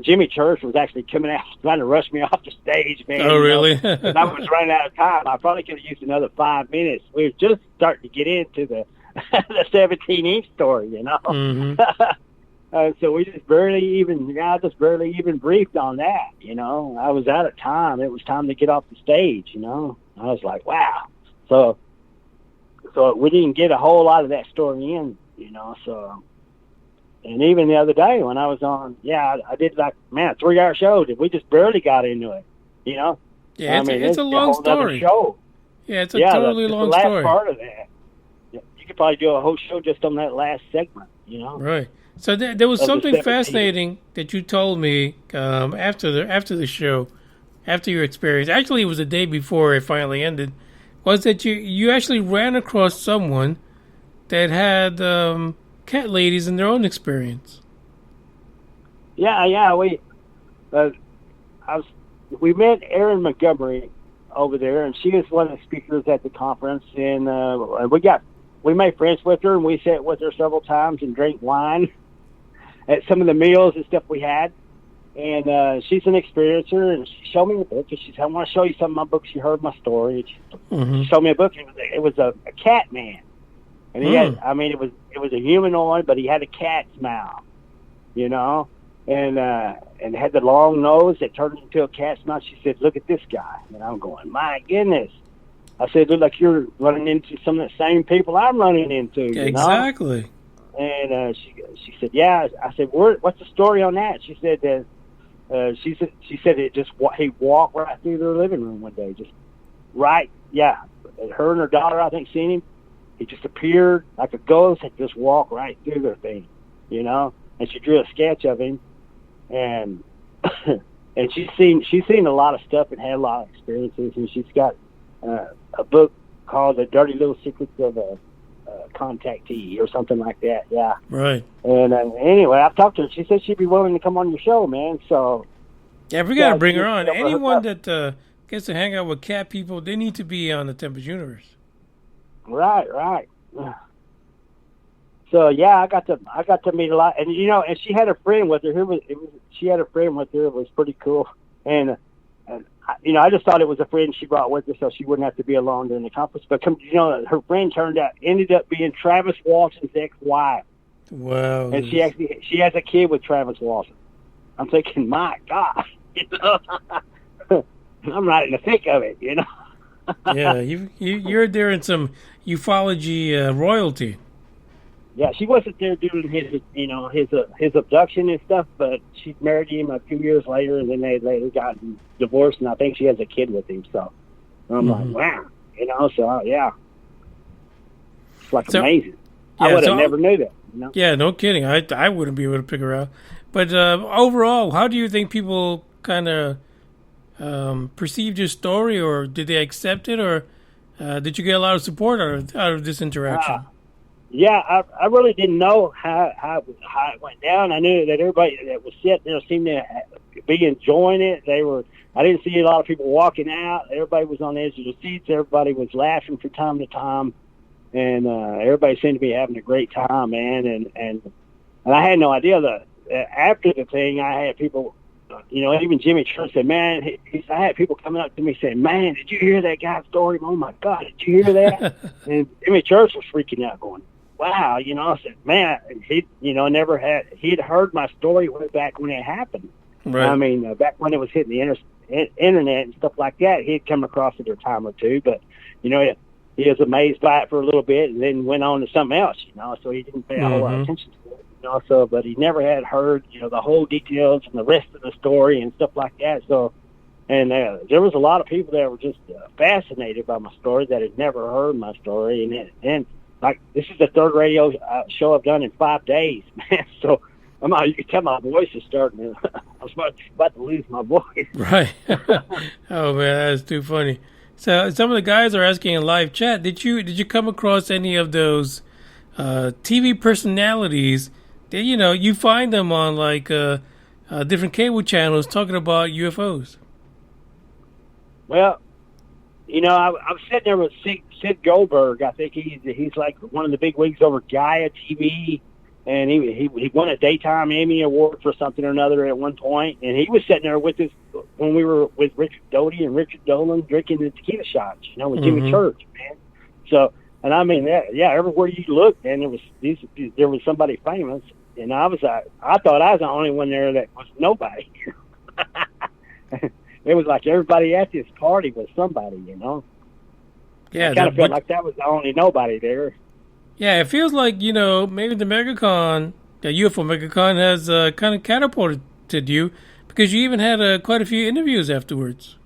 Jimmy Church was actually coming out trying to rush me off the stage, man. Oh, really? And I was running out of time. I probably could have used another 5 minutes. We were just starting to get into the 17-inch story, Mm-hmm. So I just barely even briefed on that, I was out of time. It was time to get off the stage, I was like, wow. So we didn't get a whole lot of that story in, so. And even the other day when I was on, I did like, man, a 3-hour show. We just barely got into it, Yeah, it's a long story. Show. Yeah, it's a totally long the last story. Part of that. You could probably do a whole show just on that last segment, Right. So there was something fascinating that you told me after the show, after your experience. Actually, it was the day before it finally ended. Was that you actually ran across someone that had cat ladies in their own experience? Yeah. We met Erin Montgomery over there, and she was one of the speakers at the conference, and we made friends with her, and we sat with her several times and drank wine at some of the meals and stuff we had. And she's an experiencer, and she showed me a book, and she said, I want to show you some of my books. She heard my story. She showed me a book, and it was a cat man. And he had, it was a humanoid, but he had a cat smile, and had the long nose that turned into a cat smile. She said, look at this guy. And I'm going, my goodness. I said, look like you're running into some of the same people I'm running into. Exactly. And she said, yeah. I said, what's the story on that? She said that she said it just he walked right through their living room one day, just right. Yeah, her and her daughter, I think, seen him. He just appeared like a ghost and just walked right through their thing, And she drew a sketch of him, and and she's seen a lot of stuff and had a lot of experiences, and she's got a book called The Dirty Little Secrets of a Contactee or something like that. Yeah. Right. And anyway, I've talked to her. She said she'd be willing to come on your show, man. So yeah, we gotta bring her on. Anyone that gets to hang out with cat people, they need to be on the Tempest Universe. Right. So yeah, I got to meet a lot, and and she had a friend with her. She had a friend with her. It was pretty cool, and I just thought it was a friend she brought with her, so she wouldn't have to be alone during the conference. But her friend ended up being Travis Walton's ex-wife. Wow. And she has a kid with Travis Walton. I'm thinking, my God, I'm right in the thick of it, you know. Yeah, you're there in some ufology royalty. Yeah, she wasn't there doing his abduction and stuff, but she married him a few years later, and then they got divorced, and I think she has a kid with him. So I'm like, wow, So yeah, it's like amazing. Yeah, I would have never knew that. Yeah, no kidding. I wouldn't be able to pick her out. But overall, how do you think people kind of perceived your story, or did they accept it, or did you get a lot of support out of this interaction? Yeah, I really didn't know how it went down. I knew that everybody that was sitting there seemed to be enjoying it. I didn't see a lot of people walking out. Everybody was on the edge of the seats. Everybody was laughing from time to time, and everybody seemed to be having a great time, man. And I had no idea that after the thing, I had people. Even Jimmy Church said, man, I had people coming up to me saying, man, did you hear that guy's story? Oh, my God, did you hear that? And Jimmy Church was freaking out going, wow, I said, man, he'd heard my story way back when it happened. Right. I mean, back when it was hitting the internet and stuff like that, he'd come across it a time or two, but, he was amazed by it for a little bit and then went on to something else, so he didn't pay a whole lot of attention to it. But he never had heard, the whole details and the rest of the story and stuff like that. So, and there was a lot of people that were just fascinated by my story that had never heard my story. And like, this is the third radio show I've done in 5 days, man. So, you can tell my voice is starting to, I was about to lose my voice. Right. Oh, man, that's too funny. So, some of the guys are asking in live chat, did you come across any of those TV personalities? You find them on like different cable channels talking about UFOs. Well, I'm sitting there with Sid Goldberg. I think he's like one of the big wigs over Gaia TV, and he won a daytime Emmy Award for something or another at one point. And he was sitting there with us when we were with Richard Doty and Richard Dolan drinking the tequila shots, with Jimmy Church, man. So, and I mean, everywhere you looked, man, there was somebody famous. And I thought I was the only one there that was nobody. It was like everybody at this party was somebody, Yeah, I kind of felt like that was the only nobody there. Yeah, it feels like, maybe the Megacon, the UFO Megacon has kind of catapulted you because you even had quite a few interviews afterwards.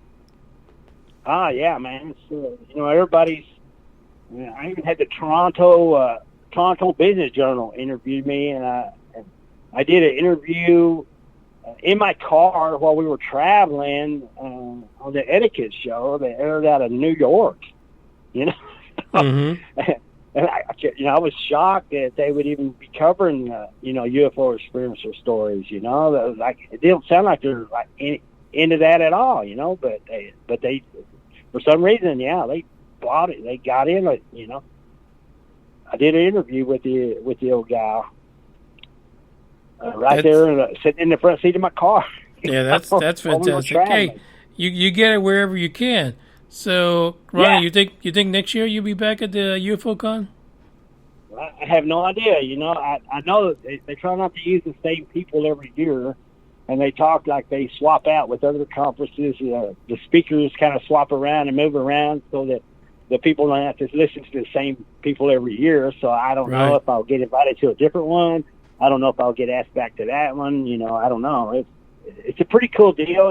Ah, yeah, man. It's, everybody's. I even had the Toronto Business Journal interview me, and I did an interview in my car while we were traveling on the Etiquette show that aired out of New York. And I was shocked that they would even be covering UFO experiencer stories. It didn't sound like they're like into that at all. But they for some reason, they bought it. They got in it. I did an interview with the old gal there, sitting in the front seat of my car. Yeah, that's fantastic. Hey, you get it wherever you can. So, Ronny, you think next year you'll be back at the UFO Con? I have no idea. I know they try not to use the same people every year, and they talk like they swap out with other conferences. The speakers kind of swap around and move around so that the people don't have to listen to the same people every year. So I don't know if I'll get invited to a different one. I don't know if I'll get asked back to that one. I don't know. It's a pretty cool deal.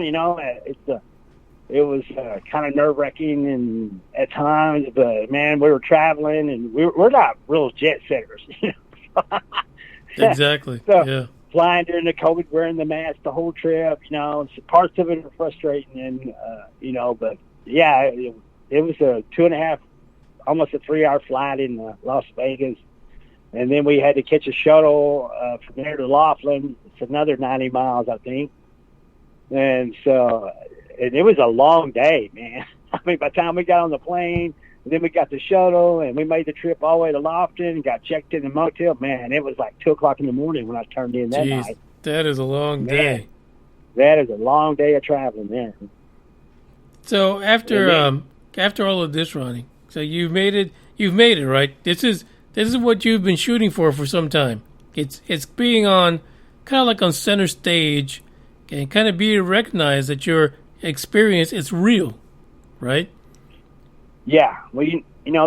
It was kind of nerve-wracking and at times, but man, we were traveling and we're not real jet setters. Exactly. So, flying during the COVID, wearing the mask the whole trip, parts of it are frustrating and, but yeah, it was a 2.5, almost a 3-hour flight in Las Vegas. And then we had to catch a shuttle from there to Laughlin. It's another 90 miles, I think. And so, and it was a long day, man. I mean, by the time we got on the plane, and then we got the shuttle, and we made the trip all the way to Laughlin, got checked in the motel. Man, it was like 2 o'clock in the morning when I turned in that night. That is a long day. That is a long day of traveling there. So after all of this, Ronny, so you've made it, right? This is what you've been shooting for some time. It's being on kind of like on center stage and kind of being recognized that you're experience is real, right? Yeah, well,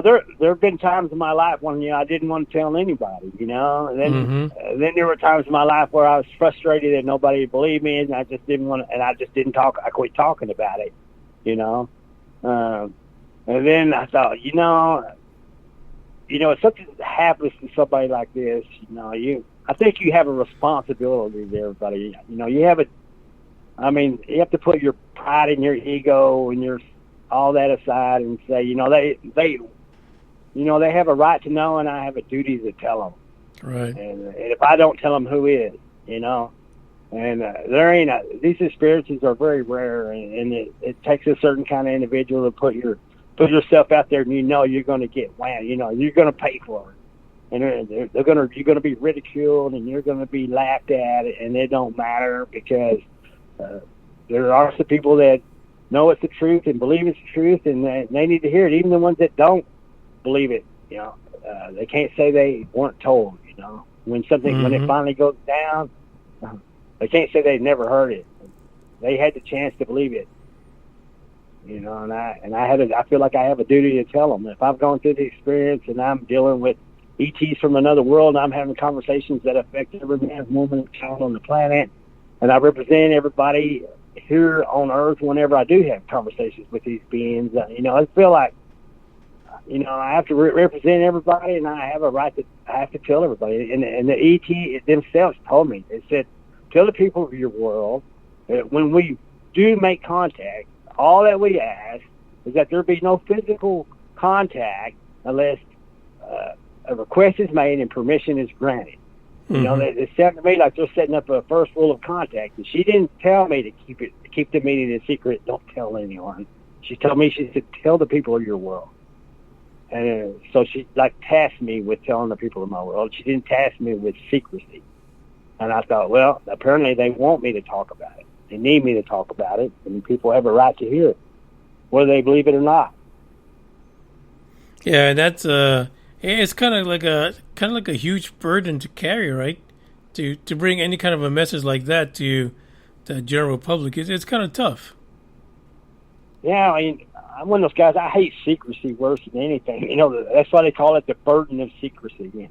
there have been times in my life when I didn't want to tell anybody, and then there were times in my life where I was frustrated that nobody believed me, and I just didn't want to, and I just didn't talk. I quit talking about it, and then I thought, if something happens to somebody like this, I think you have a responsibility to everybody. You have you have to put your pride and your ego and all that aside and say, they have a right to know, and I have a duty to tell them. Right. And if I don't tell them, who is? And there ain't these experiences are very rare, and it takes a certain kind of individual to put yourself out there, and you're going to get whammed. You're going to pay for it, and you're going to be ridiculed, and you're going to be laughed at, and it don't matter because there are some people that know it's the truth and believe it's the truth, and they need to hear it. Even the ones that don't believe it, they can't say they weren't told. When it finally goes down, they can't say they've never heard it. They had the chance to believe it. And I feel like I have a duty to tell them. If I've gone through the experience and I'm dealing with ETs from another world, and I'm having conversations that affect every man, woman, and child on the planet, and I represent everybody here on Earth whenever I do have conversations with these beings, I feel like, I have to represent everybody, and I have a right I have to tell everybody. And the ET themselves told me, they said, tell the people of your world that when we do make contact, all that we ask is that there be no physical contact unless a request is made and permission is granted. It sounded to me like they're setting up a first rule of contact. And she didn't tell me to keep the meeting a secret. Don't tell anyone. She told me, she said, tell the people of your world. And so she tasked me with telling the people of my world. She didn't task me with secrecy. And I thought, well, apparently they want me to talk about it. They need me to talk about it, and people have a right to hear it, whether they believe it or not. Yeah, that's it's kind of like a huge burden to carry, right? To bring any kind of a message like that to the general public, it's kind of tough. Yeah, I'm one of those guys. I hate secrecy worse than anything. That's why they call it the burden of secrecy.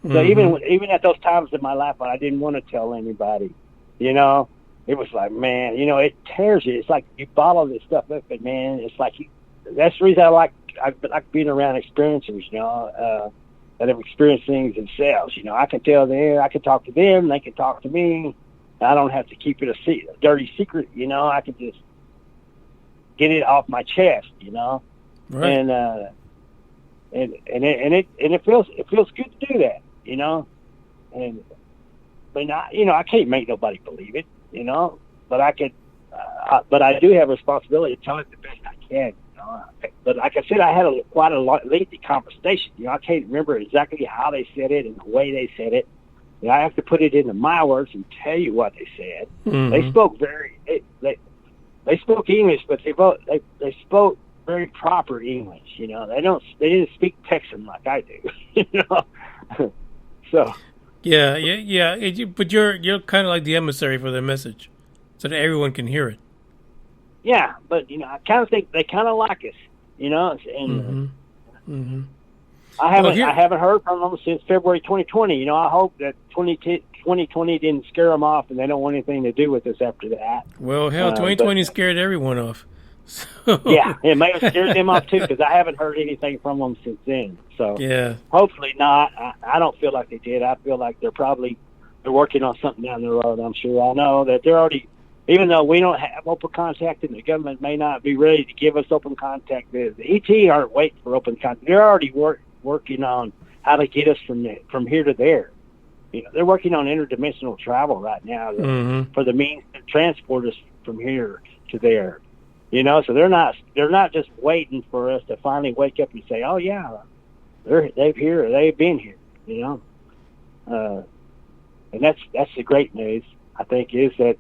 So even at those times in my life when I didn't want to tell anybody, it was like, man, it tears you. It's like you bottle this stuff up, but man, it's like that's the reason I like being around experiencers, that have experienced things themselves. I can tell them, I can talk to them, they can talk to me. I don't have to keep it a dirty secret. I can just get it off my chest. Right. And it feels good to do that. But I can't make nobody believe it. But I could, but I do have a responsibility to tell it the best I can. But like I said, I had quite a lengthy conversation. I can't remember exactly how they said it and the way they said it. I have to put it into my words and tell you what they said. They spoke they spoke English, but they spoke very proper English. They didn't speak Texan like I do. So. Yeah. But you're kind of like the emissary for their message, so that everyone can hear it. Yeah, but I kind of think they kind of like us, and I haven't heard from them since February 2020. I hope that 2020 didn't scare them off, and they don't want anything to do with us after that. Well, hell, 2020 scared everyone off. So. Yeah, it may have scared them off too, because I haven't heard anything from them since then. So yeah, hopefully not. I don't feel like they did. I feel like they're working on something down the road. I'm sure. I know that they're already. Even though we don't have open contact and the government may not be ready to give us open contact, the ET aren't waiting for open contact. They're already working on how to get us from here to there. They're working on interdimensional travel right now for the means to transport us from here to there. So they're not just waiting for us to finally wake up and say, oh yeah, they've been here. And that's the great news, I think, is that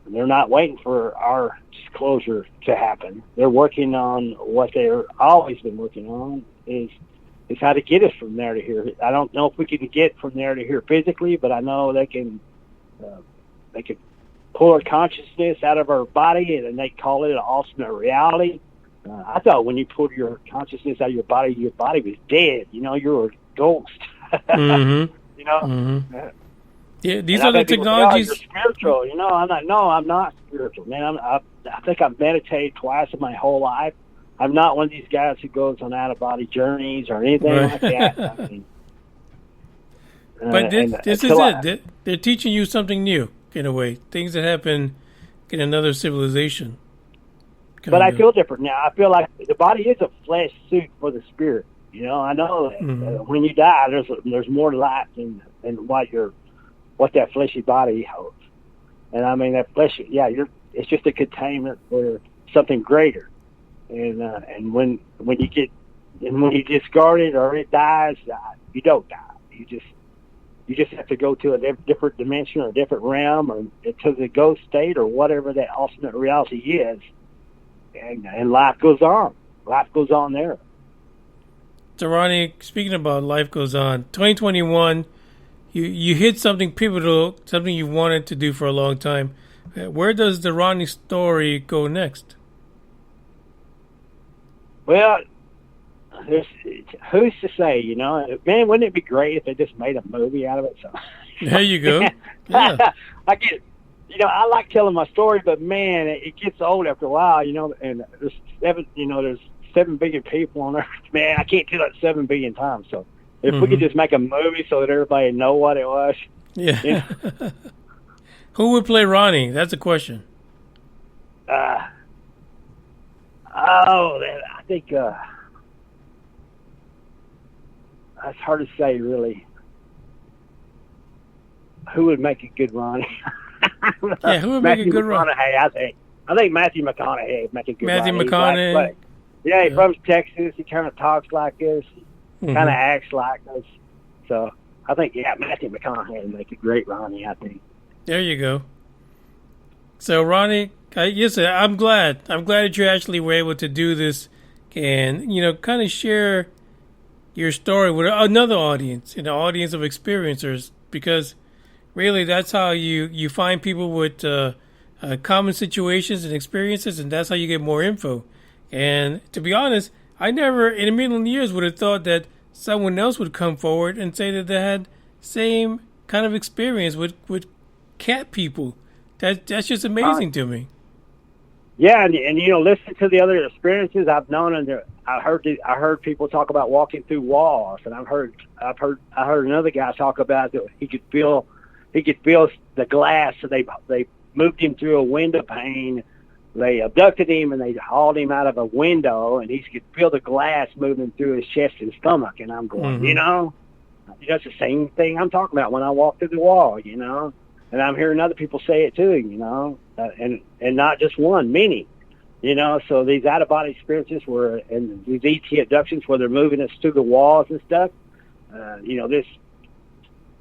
they're not waiting for our disclosure to happen. They're working on what they've always been working on is how to get us from there to here. I don't know if we can get from there to here physically, but I know they can pull our consciousness out of our body, and they call it an alternate reality. I thought when you pulled your consciousness out of your body was dead. You know, you were a ghost. Mm-hmm. You know. Mm-hmm. Yeah, these And are the I've had people say, technologies. "Oh, you're spiritual." You know, I'm not. No, I'm not spiritual, man. I think I've meditated twice in my whole life. I'm not one of these guys who goes on out-of-body journeys or anything Right. like that. I mean, But this is until it. They're teaching you something new, in a way. Things that happen in another civilization. But I Kinda. feel different now. I feel like the body is a flesh suit for the spirit. You know, I know that when you die, there's more life than what that fleshy body holds. And I mean that flesh. Yeah, it's just a containment for something greater. And when you discard it or it dies, you don't die. You just have to go to a different dimension or a different realm or to the ghost state or whatever that alternate reality is. And life goes on. Life goes on there. So, Ronnie, speaking about life goes on, 2021, you hit something pivotal, something you wanted to do for a long time. Where does the Ronnie story go next? Well, who's to say, you know? Man, wouldn't it be great if they just made a movie out of it? So, There you go. Yeah. I like telling my story, but man, it gets old after a while, you know. And there's 7 billion people on Earth. Man, I can't do that 7 billion times. So if we could just make a movie so that everybody know what it was. Yeah. You know? Who would play Ronnie? That's a question. I think that's hard to say, really. Who would make a good Ronnie? Yeah, who would make a good Ronnie? McConaughey, I think Matthew McConaughey would make a good Matthew Ronnie. McConaughey. He's from Texas. He kind of talks like us. Mm-hmm. Kind of acts like us. So I think, Matthew McConaughey would make a great Ronnie, I think. There you go. So, Ronnie, yes, I'm glad. I'm glad that you actually were able to do this and, kind of share your story with another audience, an audience of experiencers, because really that's how you find people with common situations and experiences, and that's how you get more info. And to be honest, I never in a million years would have thought that someone else would come forward and say that they had same kind of experience with cat people. That's just amazing to me. Yeah, and listen to the other experiences I've known, and I heard people talk about walking through walls, and I heard another guy talk about that he could feel the glass. So they moved him through a window pane. They abducted him and they hauled him out of a window, and he could feel the glass moving through his chest and stomach. And I'm going, that's the same thing I'm talking about when I walk through the wall, And I'm hearing other people say it too, and not just one, many, So these out-of-body experiences and these ET abductions where they're moving us through the walls and stuff, this,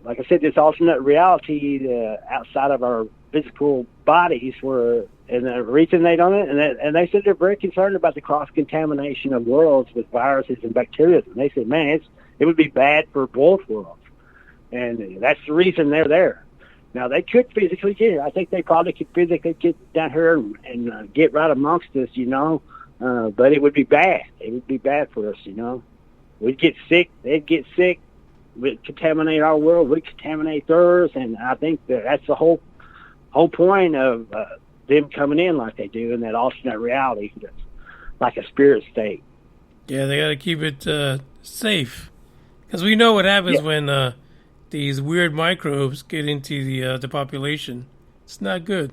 like I said, this alternate reality outside of our physical bodies and the reason they don't, and they said they're very concerned about the cross-contamination of worlds with viruses and bacteria. And they said, man, it would be bad for both worlds. And that's the reason they're there. Now, they could physically get here. I think they probably could physically get down here and get right amongst us, but it would be bad. It would be bad for us, We'd get sick. They'd get sick. We'd contaminate our world. We'd contaminate theirs. And I think that's the whole point of them coming in like they do in that alternate reality, like a spirit state. Yeah, they got to keep it safe. Because we know what happens when these weird microbes get into the population. It's not good.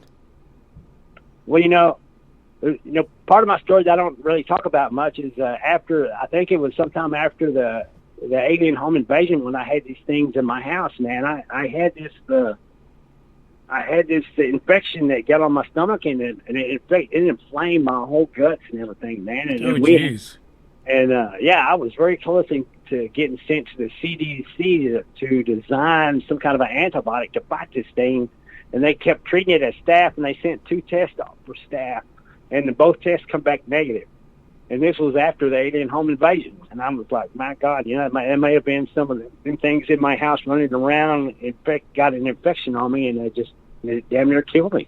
Well, part of my story that I don't really talk about much is I think it was sometime after the alien home invasion when I had these things in my house, man. I had this infection that got on my stomach, and it inflamed my whole guts and everything, man. And jeez. I was very close to getting sent to the CDC to design some kind of an antibiotic to fight this thing, and they kept treating it as staph, and they sent 2 tests off for staph, and both tests come back negative. And this was after the alien home invasion, and I was like, my God, it may have been some of the things in my house running around, got an infection on me, and it damn near killed me.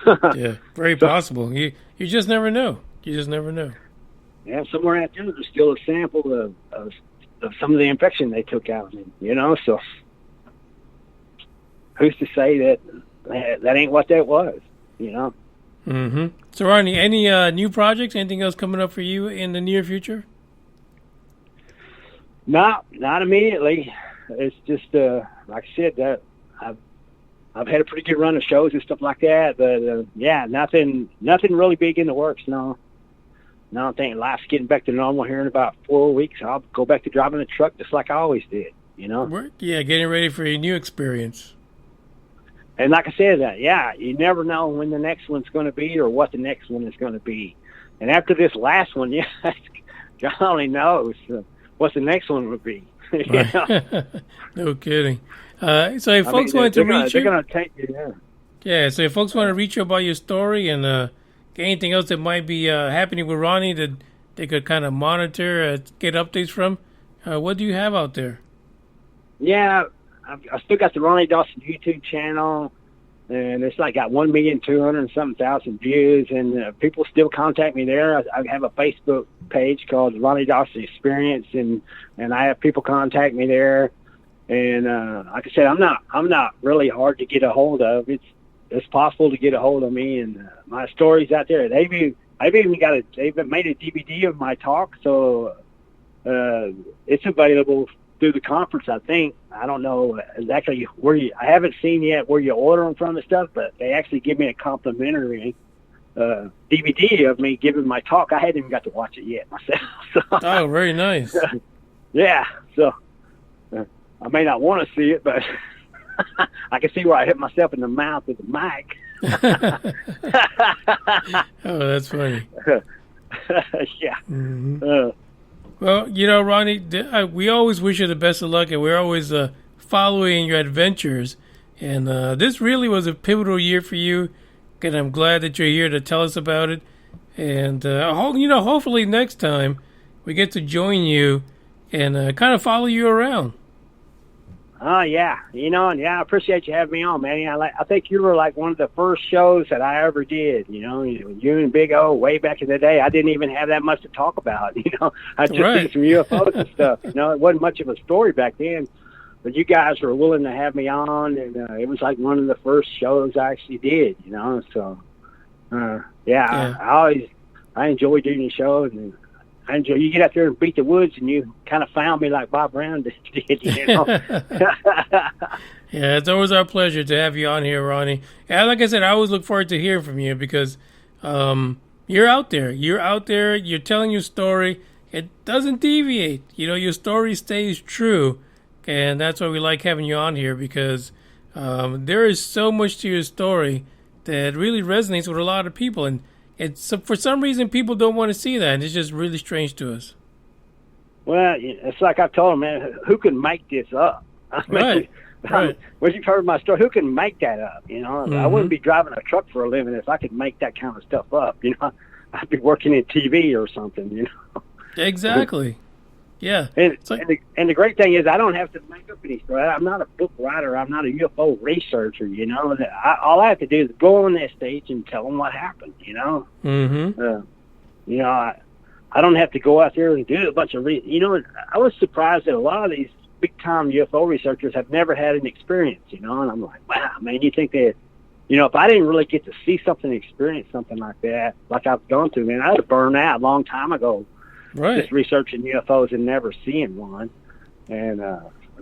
Yeah, very possible. You just never know. You just never know. Yeah, somewhere out there, there's still a sample of some of the infection they took out of me, you know, so who's to say that ain't what that was, you know? Mm-hmm. So, Ronnie, any new projects, anything else coming up for you in the near future? No, not immediately. It's just, like I said, that I've had a pretty good run of shows and stuff like that, but, yeah, nothing really big in the works, no. No, I think life's getting back to normal here in about 4 weeks. I'll go back to driving the truck just like I always did, you know? Yeah, getting ready for a new experience. And like I said, yeah, you never know when the next one's going to be or what the next one is going to be. And after this last one, yeah, God only knows what the next one would be. You know? No kidding. So if folks want to reach you... They're going to take you there. Yeah, so if folks want to reach you about your story and anything else that might be happening with Ronnie that they could kind of monitor, get updates from, what do you have out there? Yeah, I still got the Ronny Dawson YouTube channel, and it's like got 1,200,000 views, and people still contact me there. I have a Facebook page called Ronny Dawson Experience, and I have people contact me there. And like I said, I'm not really hard to get a hold of. It's possible to get a hold of me, and my story's out there. They've made a DVD of my talk, so it's available through the conference, I think. I don't know exactly I haven't seen yet where you order them from and stuff, but they actually give me a complimentary DVD of me giving my talk. I hadn't even got to watch it yet myself. So, oh, very nice. Yeah, so I may not want to see it, but I can see where I hit myself in the mouth with the mic. Oh, that's funny. Yeah. Mm-hmm. Well, you know, Ronnie, we always wish you the best of luck, and we're always following your adventures. And this really was a pivotal year for you, and I'm glad that you're here to tell us about it. And, hopefully next time we get to join you and kind of follow you around. Oh, yeah. I appreciate you having me on, man. I think you were like one of the first shows that I ever did, you and Big O way back in the day. I didn't even have that much to talk about, I just did some UFOs and stuff. It wasn't much of a story back then, but you guys were willing to have me on, and it was like one of the first shows I actually did, so, yeah. I enjoy doing the shows, and I enjoy. You get out there and beat the woods, and you kind of found me like Bob Brown did. Yeah, it's always our pleasure to have you on here, Ronnie. And like I said, I always look forward to hearing from you because you're out there. You're out there. You're telling your story. It doesn't deviate. Your story stays true, and that's why we like having you on here because there is so much to your story that really resonates with a lot of people, and for some reason, people don't want to see that. It's just really strange to us. Well, it's like I've told them, man, who can make this up? Right. When you've heard my story, who can make that up? Mm-hmm. I wouldn't be driving a truck for a living if I could make that kind of stuff up. I'd be working in TV or something, Exactly. Yeah. And the great thing is I don't have to make up any story. I'm not a book writer. I'm not a UFO researcher, all I have to do is go on that stage and tell them what happened, Mm-hmm. I don't have to go out there and do a bunch of I was surprised that a lot of these big-time UFO researchers have never had an experience, and I'm like, wow, man, you think that, if I didn't really get to see something, experience something like that, like I've gone through, man, I'd have burned out a long time ago. Right. Just researching UFOs and never seeing one. And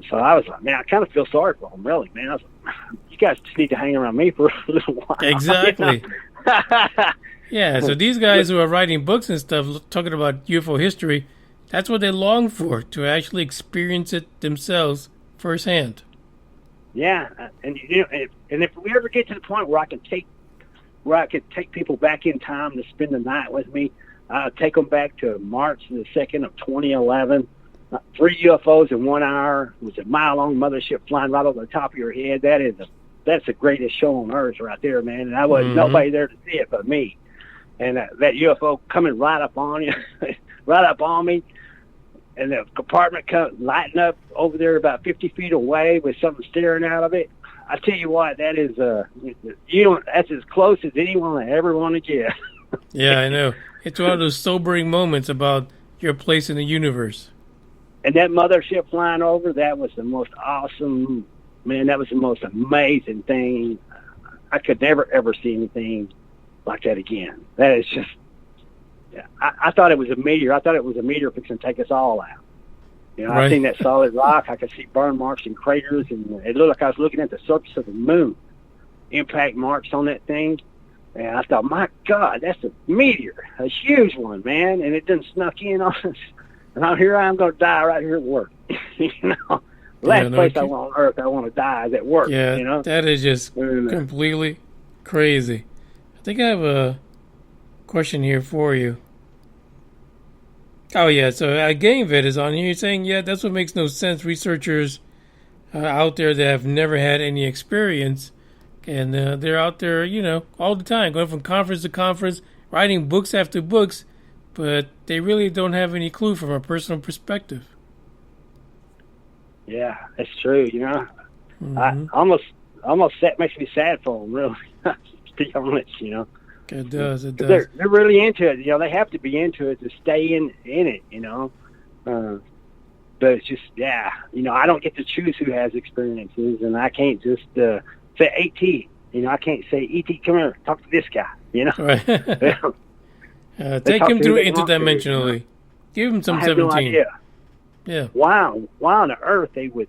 so I was like, man, I kind of feel sorry for them, really, man. I was like, you guys just need to hang around me for a little while. Exactly. Yeah, so these guys who are writing books and stuff, talking about UFO history, that's what they long for, to actually experience it themselves firsthand. Yeah, and if we ever get to the point where I could take people back in time to spend the night with me, take them back to March the 2nd of 2011. 3 UFOs in 1 hour. It was a mile-long mothership flying right over the top of your head. That's the greatest show on earth right there, man. And I wasn't nobody there to see it but me. And that UFO coming right up on you, right up on me, and the compartment lighting up over there about 50 feet away with something staring out of it. I tell you what, that is you don't. That's as close as anyone I ever want to get. Yeah, I know. It's one of those sobering moments about your place in the universe. And that mothership flying over, that was the most awesome, man. That was the most amazing thing. I could never ever see anything like that again. That is just. Yeah, I thought it was a meteor. I thought it was a meteor fixing to take us all out. You know, Right. I seen that solid rock. I could see burn marks and craters, and it looked like I was looking at the surface of the moon. Impact marks on that thing. And I thought, my God, that's a meteor, a huge one, man. And it done snuck in on us. And here I am going to die right here at work. You know, last no place I kidding. want on earth I want to die is at work. Yeah, you know, that is just completely crazy. I think I have a question here for you. Oh, yeah, so GameVid is on here saying, yeah, that's what makes no sense. Researchers out there that have never had any experience, and they're out there, you know, all the time, going from conference to conference, writing books after books, but they really don't have any clue from a personal perspective. Yeah, that's true. You know, I almost makes me sad for them, really. To be honest, you know. It does. It does. They're really into it. You know, they have to be into it to stay in it. You know, but it's just You know, I don't get to choose who has experiences, and I can't just say AT. You know, I can't say ET. Come here, talk to this guy. You know, Right. Take him through interdimensionally. Give him some I have 17. no idea. Yeah. Why on the earth they would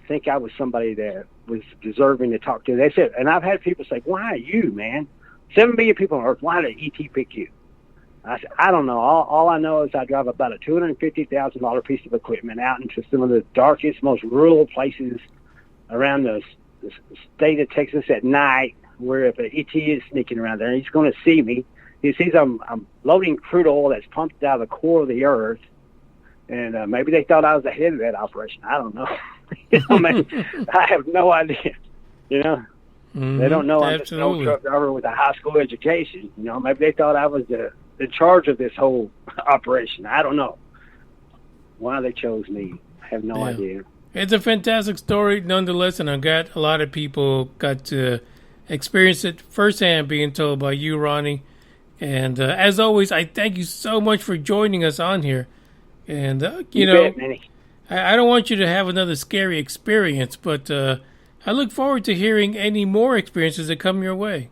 think I was somebody that was deserving to talk to? They said, and I've had people say, "Why you, man? 7 billion people on Earth. Why did ET pick you?" I said, "I don't know. All I know is I drive about a $250,000 piece of equipment out into some of the darkest, most rural places around the state of Texas at night, where if an ET is sneaking around there, he's going to see me. He sees I'm loading crude oil that's pumped out of the core of the Earth, and maybe they thought I was the head of that operation. I don't know. You know, man, I have no idea. You know." They don't know I'm just an old truck driver with a high school education. You know, maybe they thought I was in charge of this whole operation. I don't know why they chose me. I have no idea. It's a fantastic story nonetheless, and I'm glad a lot of people got to experience it firsthand being told by you, Ronnie. And as always, I thank you so much for joining us on here. And, you know, bet, Manny. I don't want you to have another scary experience, but I look forward to hearing any more experiences that come your way.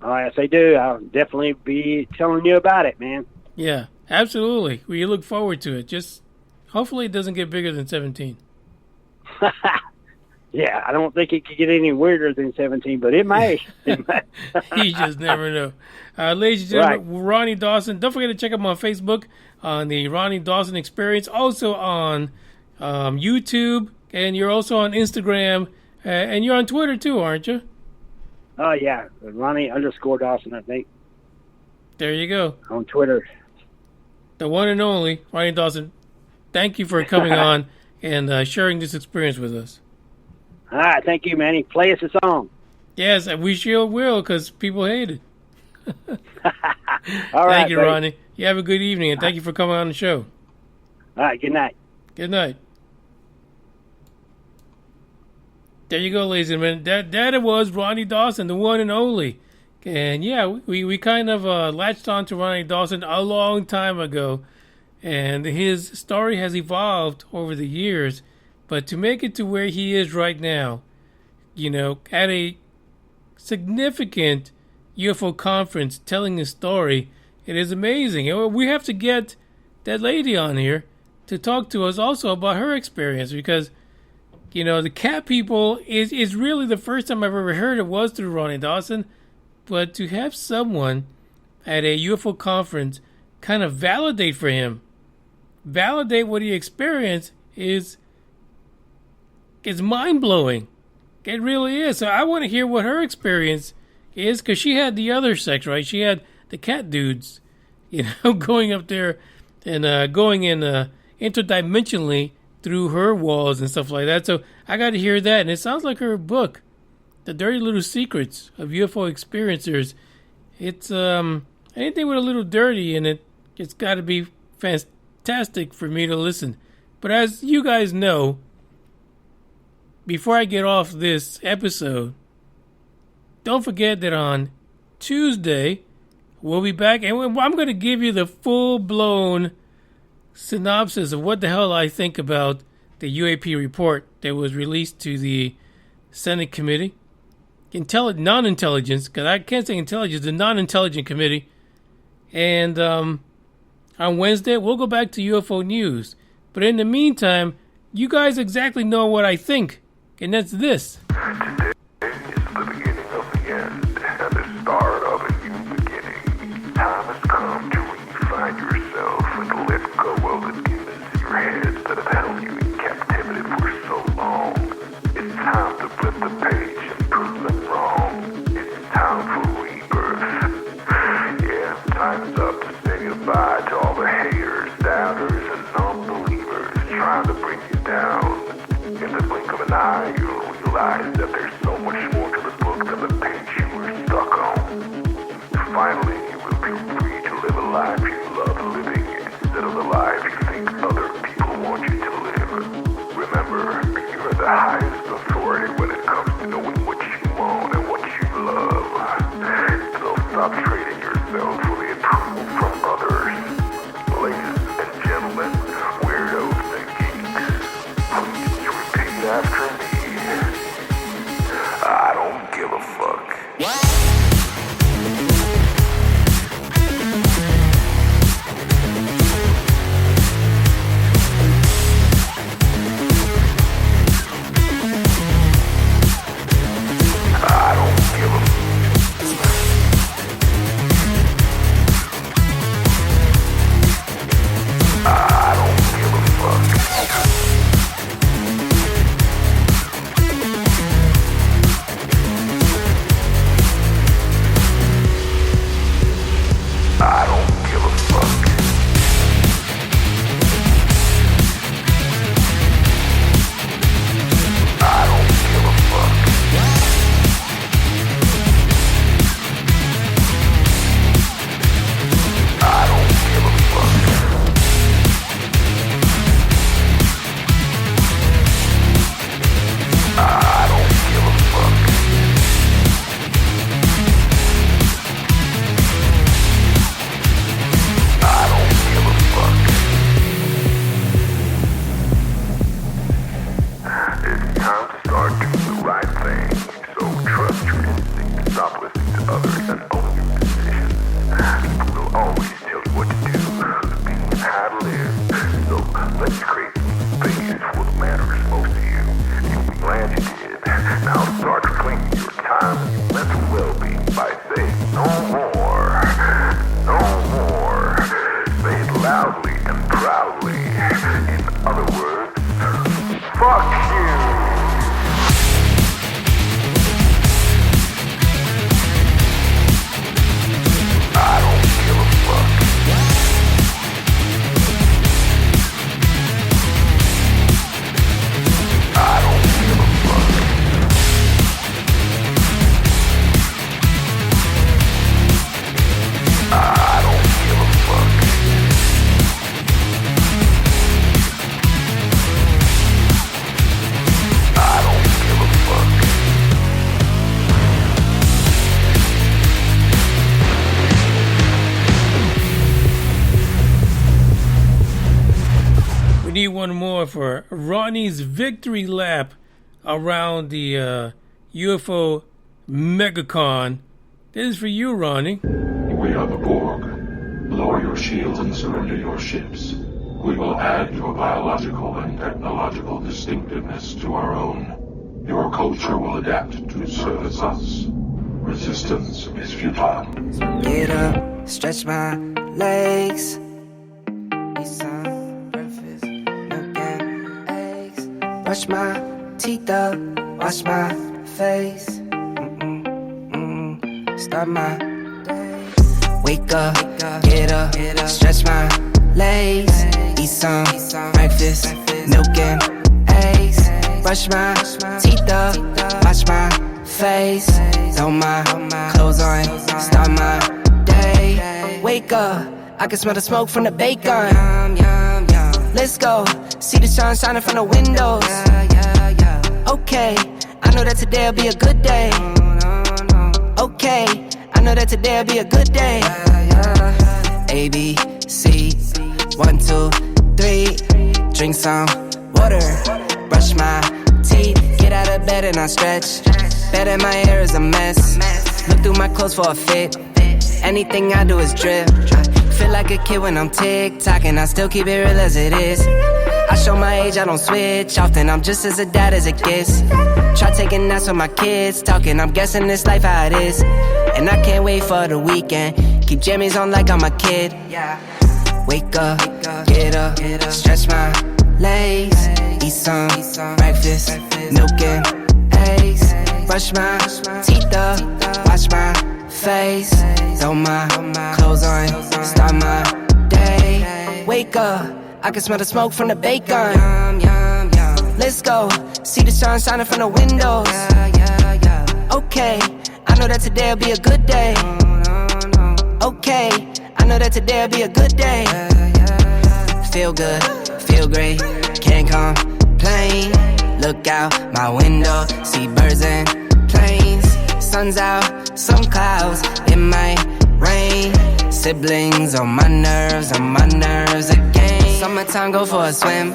Oh, yes, I do. I'll definitely be telling you about it, man. Yeah, absolutely. We look forward to it. Just hopefully it doesn't get bigger than 17. Yeah, I don't think it could get any weirder than 17, but it may. It may. You just never know. Ladies and gentlemen, Ronny Dawson. Don't forget to check him on Facebook on the Ronny Dawson Experience. Also on YouTube, and you're also on Instagram. And you're on Twitter too, aren't you? Oh, yeah. Ronny_Dawson, I think. There you go. On Twitter. The one and only Ronny Dawson. Thank you for coming on and sharing this experience with us. All right. Thank you, Manny. Play us a song. Yes, we sure will because people hate it. All right. Thank you, buddy. Ronnie. You have a good evening, and thank you for coming on the show. All right. Good night. Good night. There you go, ladies and gentlemen. That it was Ronny Dawson, the one and only. And yeah, we kind of latched on to Ronny Dawson a long time ago. And his story has evolved over the years. But to make it to where he is right now, you know, at a significant UFO conference telling his story, it is amazing. And we have to get that lady on here to talk to us also about her experience because, you know, the cat people is really the first time I've ever heard it was through Ronny Dawson. But to have someone at a UFO conference kind of validate for him, validate what he experienced is mind-blowing. It really is. So I want to hear what her experience is because she had the other sex, right? She had the cat dudes, you know, going up there and going in interdimensionally through her walls and stuff like that. So I got to hear that. And it sounds like her book, The Dirty Little Secrets of UFO Experiencers. It's anything with a little dirty in it, it's got to be fantastic for me to listen. But as you guys know, before I get off this episode, don't forget that on Tuesday, we'll be back, and I'm going to give you the full-blown synopsis of what the hell I think about the UAP report that was released to the Senate Committee. Non-intelligence, because I can't say intelligence, the non-intelligent committee. And on Wednesday, we'll go back to UFO news. But in the meantime, you guys exactly know what I think, and that's this. Today is the beginning of the end and the start of a new beginning. Time has come to refine yourself and let go of the demons in your head that have held you in captivity for so long. It's time to flip the page and prove them wrong. It's time for rebirth. Yeah, time's up to say goodbye to all the haters, doubters, and non-believers trying to bring you down. In the blink of an eye, you'll realize that there's so much more to the book than the page you were stuck on. Finally, you will be free to live a life you love living instead of the life you think other people want you to live. Remember, you're the highest authority when it comes to knowing what you want and what you love. So stop trading yourself for the approval from others. Ladies and gentlemen, weirdos and geeks, please repeat after me. I don't give a fuck. I don't give a I don't give a fuck. I don't give a fuck. I don't give a fuck. I don't give a fuck. I don't give a fuck. I don't give a fuck. It's time to start doing the right thing. So trust your instinct. Stop listening to others and own your decisions. People will always tell you what to do, and how to live. So let's create space for what matters most to you. You'll be glad you did. Now start claiming your time and your mental well-being by saying no more. No more. Say it loudly and proudly. In other words, fuck you. I don't give a fuck. I don't give a fuck. I don't give a fuck. I don't give a fuck. We need one more for Ronnie's victory lap around the UFO Megacon. This is for you, Ronnie. We are the Borg. Lower your shields and surrender your ships. We will add your biological and technological distinctiveness to our own. Your culture will adapt to service us. Resistance is futile. Get up, stretch my legs. Eat some breakfast, milk and eggs. Brush my teeth up, wash my face. Start my day. Wake up, get up, stretch my legs. Eat some breakfast, milk and eggs. Brush my teeth up, wash my face. Throw my clothes on, start my day. Wake up, I can smell the smoke from the bacon. Let's go, see the sun shining from the windows. Okay, I know that today'll be a good day. Okay, I know that today'll be a good day. A, B, C, 1, 2, 3. Drink some water, brush my teeth, get out of bed and I stretch. Bed in my hair is a mess. Look through my clothes for a fit. Anything I do is drip. Feel like a kid when I'm tick-tocking, I still keep it real as it is. I show my age, I don't switch often, I'm just as a dad as it gets. Try taking naps with my kids, talking, I'm guessing this life how it is. And I can't wait for the weekend, keep jammies on like I'm a kid. Wake up, get up, stretch my legs, eat some breakfast, milk and eggs. Brush my teeth up, wash my face, throw my clothes on, start my day. Wake up, I can smell the smoke from the bacon. Let's go, see the sun shining from the windows. Okay, I know that today'll be a good day. Okay, I know that today'll be a good day. Feel good, feel great, can't complain. Look out my window, see birds and planes. Sun's out, some clouds, it might rain. Siblings on my nerves again. Summertime, go for a swim.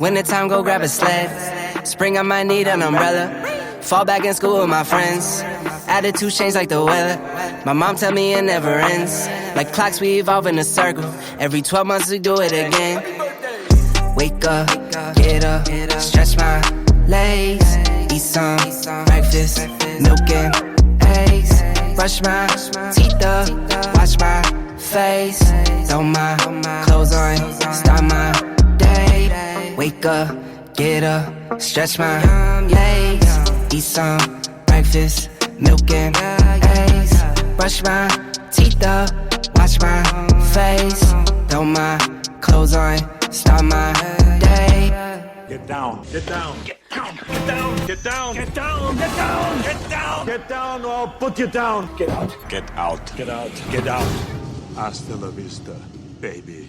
Wintertime, go grab a sled. Spring, I might need an umbrella. Fall back in school with my friends. Attitude change like the weather. My mom tell me it never ends. Like clocks, we evolve in a circle. Every 12 months we do it again. Wake up, get up, stretch my legs, eat some breakfast, milk and eggs. Brush my teeth up, wash my face, throw my clothes on, start my day. Wake up, get up, stretch my legs, eat some breakfast, milk and eggs. Brush my teeth up, wash my face, throw my clothes on, start my day. Get down. Get down. Get down. Get down. Get down. Get down. Get down. Get down. Get down or I'll put you down. Get out. Get out. Get out. Get out. Hasta la vista, baby.